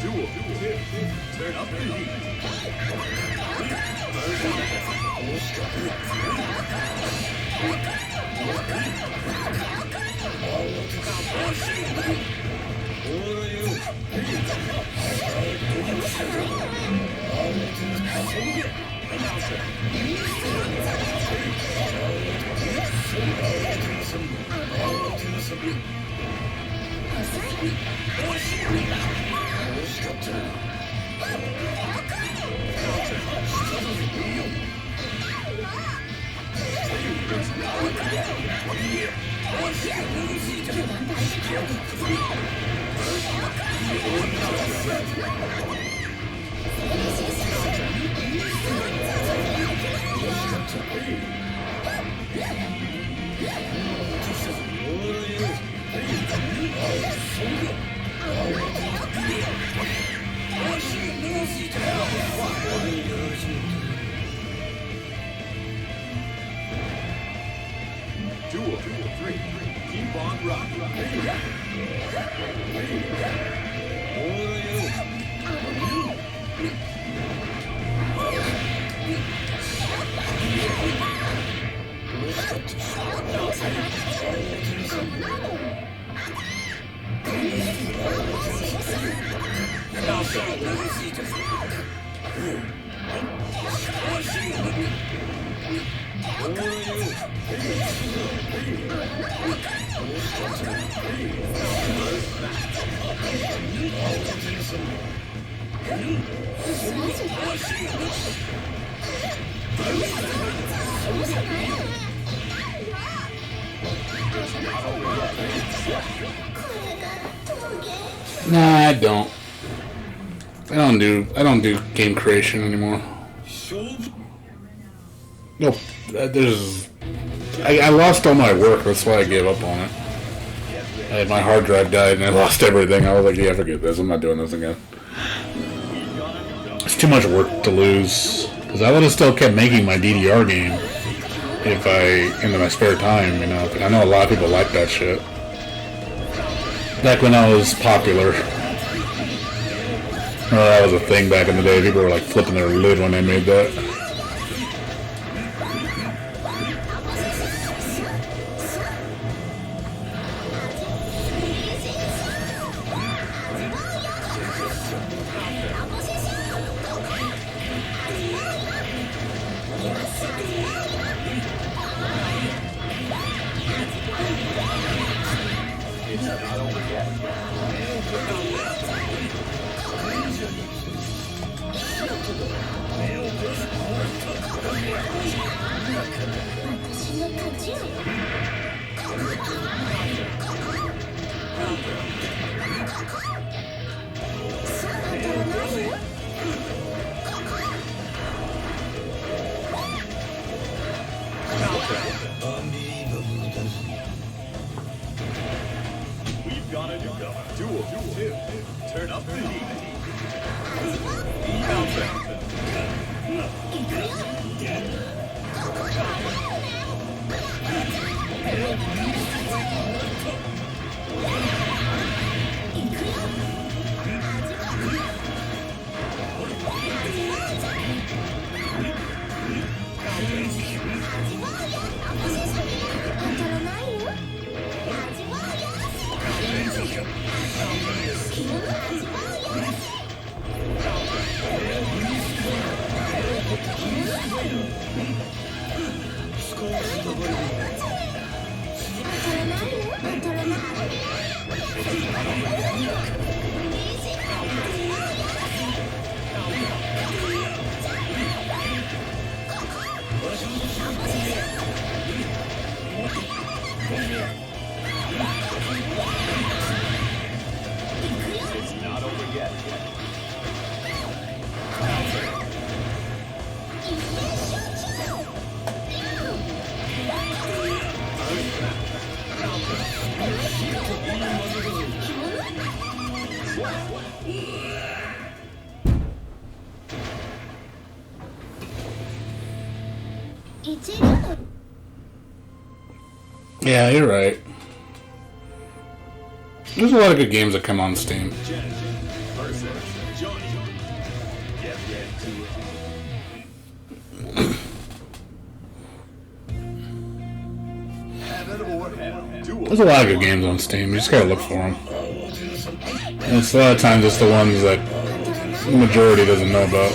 S2: Duel 2. Turn up the heat. Duel 3. Keep on rocking. Nah, I don't. I don't do game creation anymore. Nope. I lost all my work. That's why I gave up on it. My hard drive died and I lost everything. I was like, yeah, forget this. I'm not doing this again. It's too much work to lose. Because I would have still kept making my DDR game if in my spare time, you know. I know a lot of people like that shit. Back when that was popular. That was a thing back in the day. People were like flipping their lid when they made that.
S1: We've got a new duel. Turn up the heat. It's not over yet.
S2: Yeah, you're right. There's a lot of good games that come on Steam.
S1: Versus Johnny. Get ready to heaven or hell. Duel.
S2: There's a lot of good games on Steam. You just gotta look for them. And it's a lot of times it's the ones that the majority doesn't know about.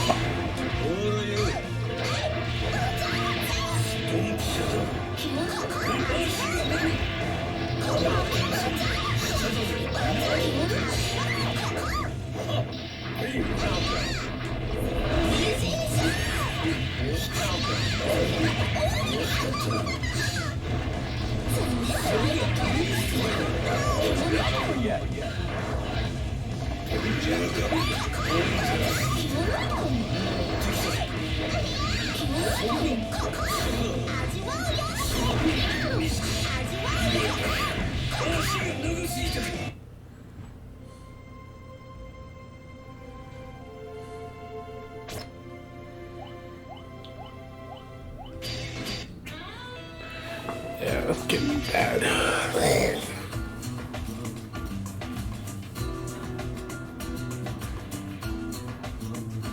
S2: Yeah, that's getting bad.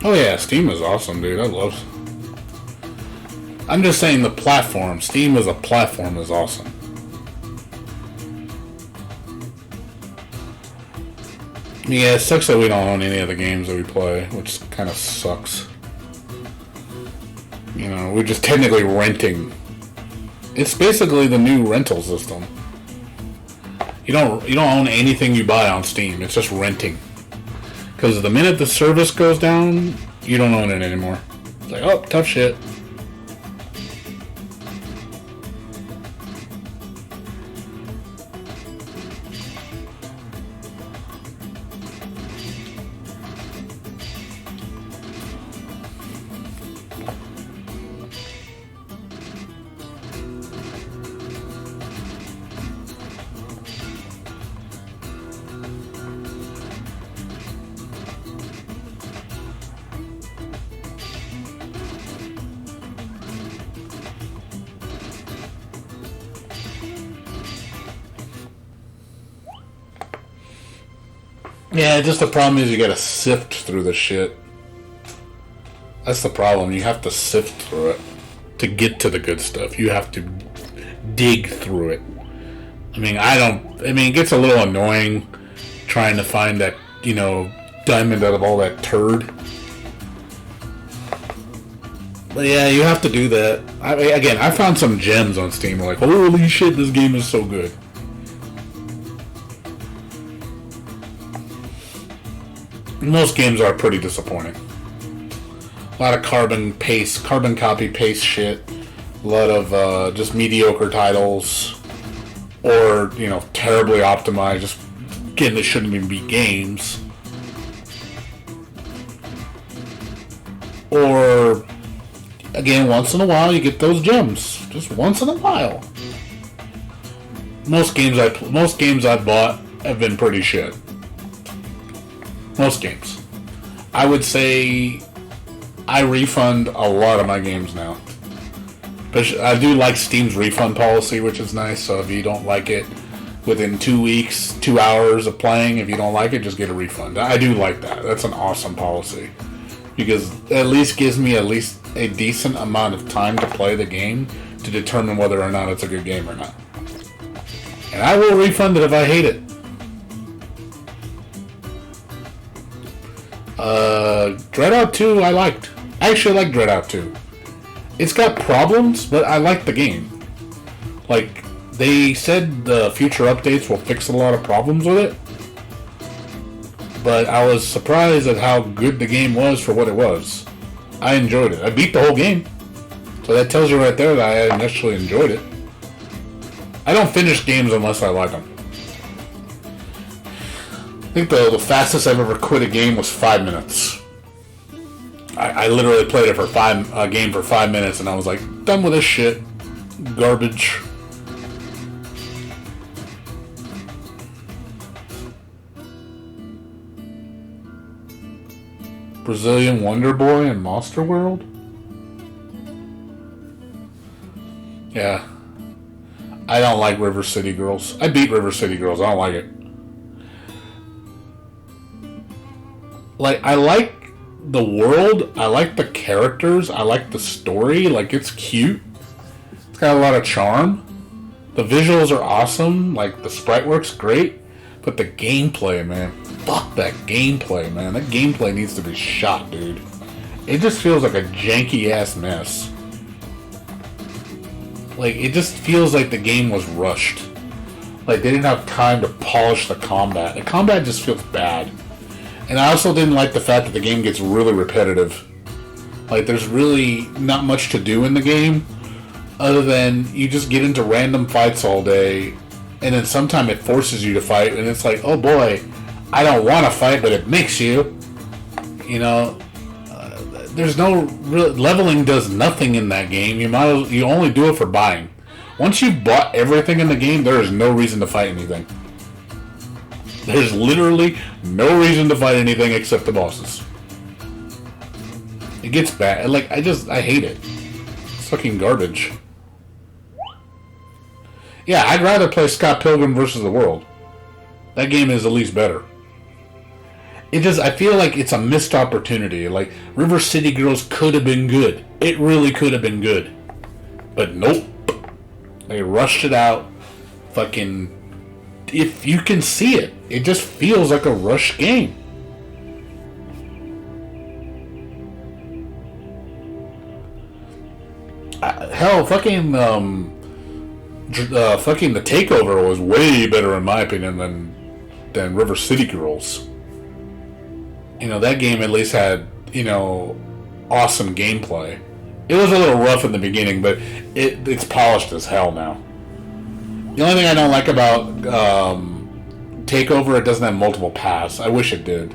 S2: Oh yeah, Steam is awesome, dude. I'm just saying the platform. Steam as a platform is awesome. Yeah, it sucks that we don't own any of the games that we play, which kind of sucks. You know, we're just technically renting. It's basically the new rental system. You don't own anything you buy on Steam. It's just renting. Because the minute the service goes down, you don't own it anymore. It's like, oh, tough shit. Yeah, just the problem is you gotta sift through the shit. That's the problem. You have to sift through it to get to the good stuff. You have to dig through it. I mean, it gets a little annoying trying to find that, diamond out of all that turd. But yeah, you have to do that. I found some gems on Steam. Like, holy shit, this game is so good. Most games are pretty disappointing. A lot of carbon copy paste shit. A lot of just mediocre titles, or terribly optimized. Just again, they shouldn't even be games. Or again, once in a while you get those gems. Just once in a while. Most games I've bought have been pretty shit. Most games. I would say I refund a lot of my games now. But I do like Steam's refund policy, which is nice. So if you don't like it within 2 weeks, 2 hours of playing, if you don't like it, just get a refund. I do like that. That's an awesome policy. Because it at least gives me at least a decent amount of time to play the game to determine whether or not it's a good game or not. And I will refund it if I hate it. Dreadout 2 I liked. I actually like Dreadout 2. It's got problems, but I like the game. Like, they said the future updates will fix a lot of problems with it. But I was surprised at how good the game was for what it was. I enjoyed it. I beat the whole game. So that tells you right there that I initially enjoyed it. I don't finish games unless I like them. I think the fastest I've ever quit a game was 5 minutes. I literally played it for a game for 5 minutes, and I was like, done with this shit. Garbage. Brazilian Wonder Boy and Monster World? Yeah. I don't like River City Girls. I beat River City Girls. I don't like it. Like, I like the world. I like the characters. I like the story. Like, it's cute. It's got a lot of charm. The visuals are awesome. Like, the sprite work's great. But the gameplay, man. Fuck that gameplay, man. That gameplay needs to be shot, dude. It just feels like a janky-ass mess. Like, it just feels like the game was rushed. Like, they didn't have time to polish the combat. The combat just feels bad. And I also didn't like the fact that the game gets really repetitive. Like, there's really not much to do in the game, other than you just get into random fights all day, and then sometime it forces you to fight, and it's like, oh boy, I don't want to fight, but it makes you. There's no real leveling. Does nothing in that game. You only do it for buying. Once you've bought everything in the game, there is no reason to fight anything. There's literally no reason to fight anything except the bosses. It gets bad. Like, I hate it. It's fucking garbage. Yeah, I'd rather play Scott Pilgrim vs. the World. That game is at least better. I feel like it's a missed opportunity. Like, River City Girls could have been good. It really could have been good. But nope. They rushed it out. Fucking... If you can see it, it just feels like a rushed game. Hell, fucking The Takeover was way better in my opinion than River City Girls. That game at least had, awesome gameplay. It was a little rough in the beginning, but it's polished as hell now. The only thing I don't like about Takeover, it doesn't have multiple paths. I wish it did.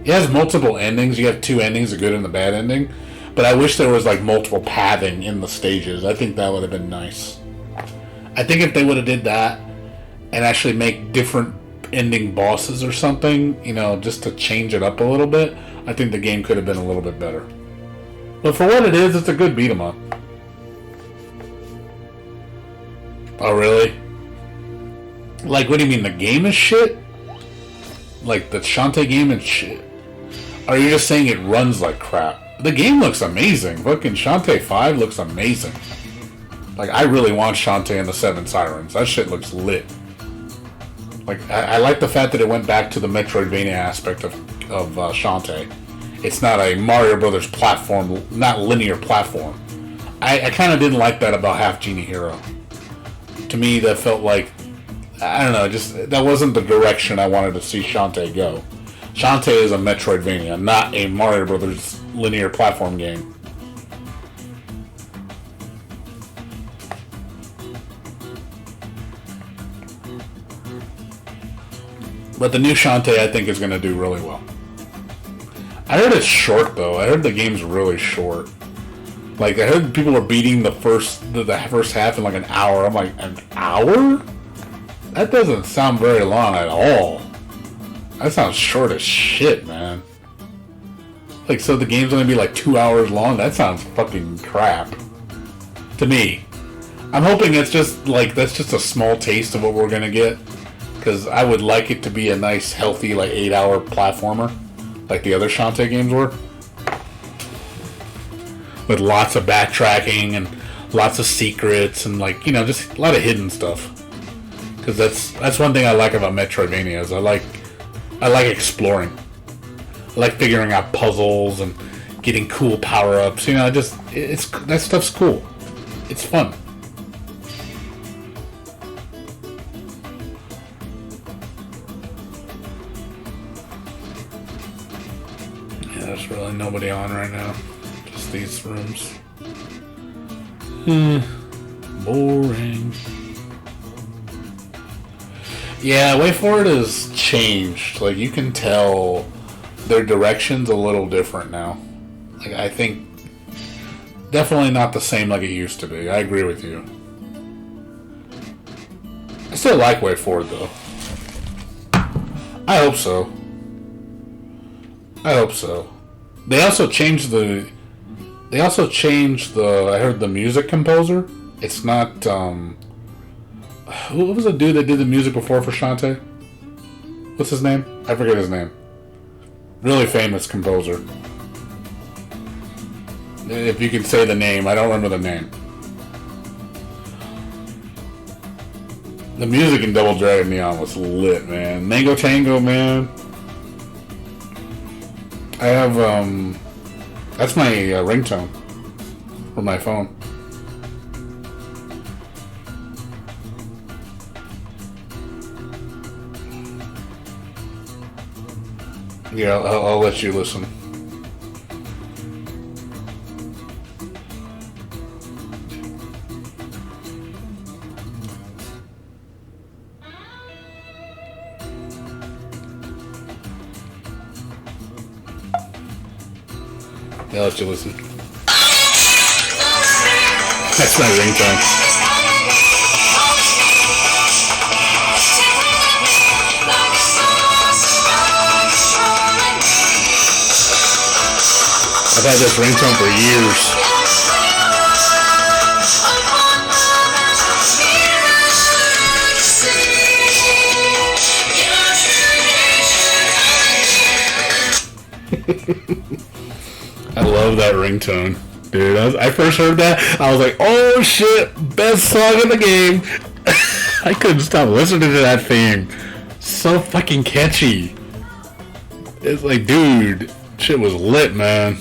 S2: It has multiple endings. You have 2 endings, a good and a bad ending. But I wish there was, like, multiple pathing in the stages. I think that would have been nice. I think if they would have did that and actually make different ending bosses or something, just to change it up a little bit, I think the game could have been a little bit better. But for what it is, it's a good beat 'em up. Oh, really? Like, what do you mean, the game is shit? like the Shantae game and shit? Or are you just saying it runs like crap? The game looks amazing. Fucking Shantae 5 looks amazing. Like, I really want Shantae and the Seven Sirens. That shit looks lit. Like, I like the fact that it went back to the Metroidvania aspect of Shantae. It's not a Mario Brothers platform, not linear platform. I kind of didn't like that about Half Genie Hero. To me, that felt like, I don't know, just that wasn't the direction I wanted to see Shantae go. Shantae is a Metroidvania, not a Mario Brothers linear platform game. But the new Shantae, I think, is going to do really well. I heard it's short, though. I heard the game's really short. Like, I heard people were beating the first half in like an hour. I'm like, an hour? That doesn't sound very long at all. That sounds short as shit, man. Like, so the game's gonna be like 2 hours long? That sounds fucking crap. To me. I'm hoping it's just, like, that's just a small taste of what we're gonna get. Because I would like it to be a nice, healthy, like, 8-hour platformer. Like the other Shantae games were. With lots of backtracking and lots of secrets and, like, you know, just a lot of hidden stuff. Because that's one thing I like about Metroidvanias. I like exploring. I like figuring out puzzles and getting cool power-ups. You know, that stuff's cool. It's fun. Yeah, there's really nobody on right now. Just these rooms. Boring. Yeah, Way Forward has changed. Like, you can tell their direction's a little different now. Like, I think definitely not the same like it used to be. I agree with you. I still like Way Forward, though. I hope so. I hope so. They also changed the... I heard the music composer. It's not, What was the dude that did the music before for Shantae? What's his name? I forget his name. Really famous composer. If you can say the name, I don't remember the name. The music in Double Dragon Neon was lit, man. Mango Tango, man. I have, that's my ringtone for my phone. Yeah, I'll let you listen. Yeah, I'll let you listen. That's my ringtone. I've had this ringtone for years. I love that ringtone. Dude, I first heard that, I was like, oh shit, best song in the game. I couldn't stop listening to that theme. So fucking catchy. It's like, dude, shit was lit, man.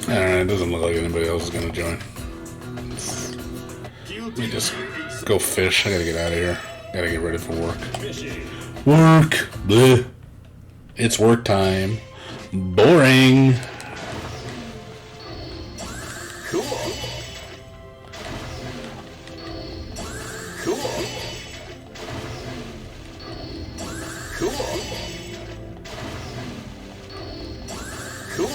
S2: Alright, it doesn't look like anybody else is gonna join. Let me just go fish. I gotta get out of here. Gotta get ready for work. Work! Bleh. It's work time. Boring!
S1: Cool. Cool. Cool. Cool.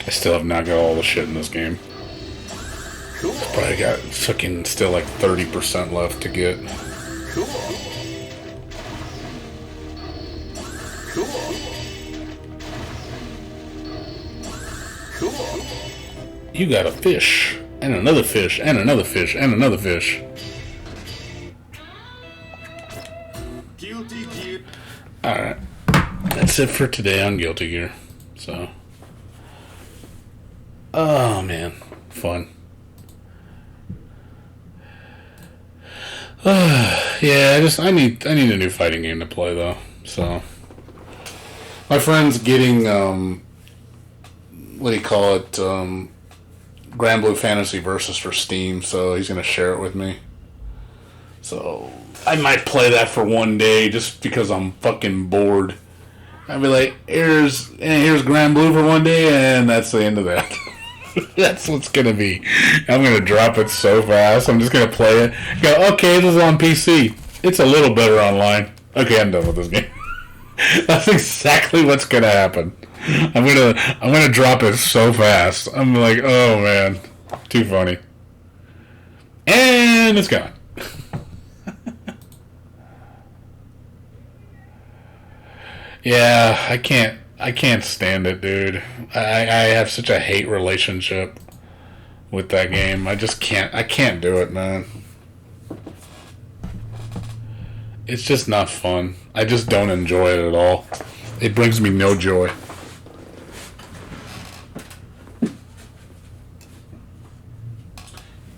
S2: I still have not got all the shit in this game.
S1: Cool.
S2: Probably got fucking still like 30% left to get.
S1: Cool. Cool. Cool.
S2: You got a fish. And another fish. And another fish. And another fish.
S1: Guilty Gear.
S2: Alright. That's it for today on Guilty Gear. So. Oh, man. Fun. Yeah, I need a new fighting game to play, though. So. My friend's getting, what do you call it, Grand Blue Fantasy Versus for Steam, so he's going to share it with me. So, I might play that for one day, just because I'm fucking bored. I'll be like, here's Grand Blue for one day, and that's the end of that. That's what's going to be. I'm going to drop it so fast, I'm just going to play it. Go, okay, this is on PC. It's a little better online. Okay, I'm done with this game. That's exactly what's gonna happen. I'm gonna drop it so fast. I'm like, oh man, too funny. And it's gone. Yeah, I can't stand it, dude. I have such a hate relationship with that game. I can't do it, man. It's just not fun. I just don't enjoy it at all. It brings me no joy.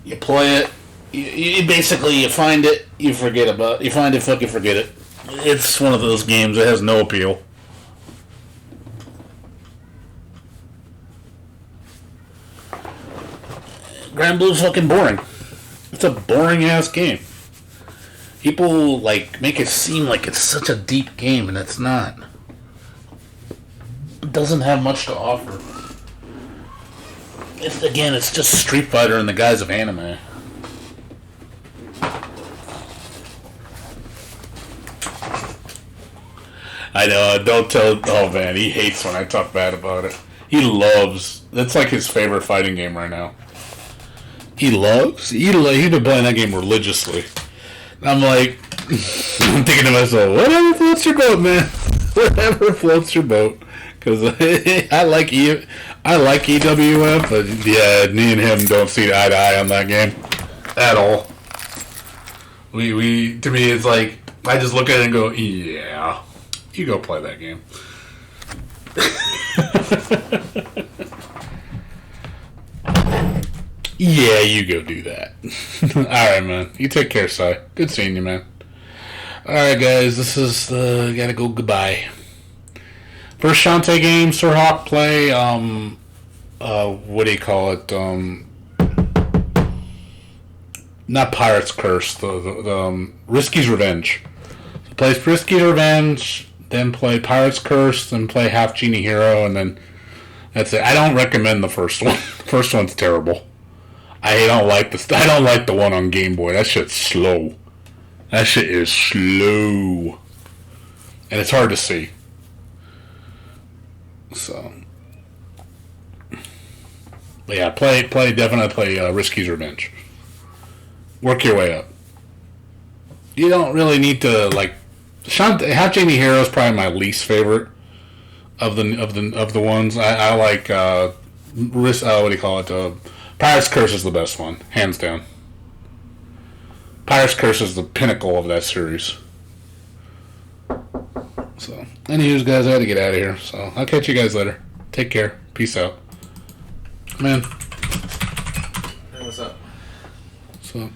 S2: You play it, you basically find it, you forget about it. You find it, fucking forget it. It's one of those games that has no appeal. Grand Blue's fucking boring. It's a boring ass game. People make it seem like it's such a deep game, and it's not. It doesn't have much to offer. It's just Street Fighter in the guise of anime. I know. Don't tell. Oh man, he hates when I talk bad about it. That's like his favorite fighting game right now. He's been playing that game religiously. I'm like, I'm thinking to myself, whatever floats your boat, man. Whatever floats your boat. Because I like EWF, but yeah, me and him don't see eye to eye on that game at all. To me, it's like, I just look at it and go, yeah, you go play that game. Yeah, you go do that. Alright, man. You take care, Si. Good seeing you, man. Alright, guys. This is gotta go goodbye. First Shantae game, Sir Hawk play, what do you call it? Not Pirate's Curse, the Risky's Revenge. So play Risky's Revenge, then play Pirate's Curse, then play Half Genie Hero, and then that's it. I don't recommend the first one. The first one's terrible. I don't like the one on Game Boy. That shit's slow. That shit is slow. And it's hard to see. So. But yeah, definitely play Risky's Revenge. Work your way up. You don't really need to, Half Genie Hero is probably my least favorite of the ones. I like, what do you call it? Pirate's Curse is the best one, hands down. Pirate's Curse is the pinnacle of that series. So, anyways, guys, I had to get out of here. So, I'll catch you guys later. Take care. Peace out. Man.
S3: Hey, what's up?
S2: So.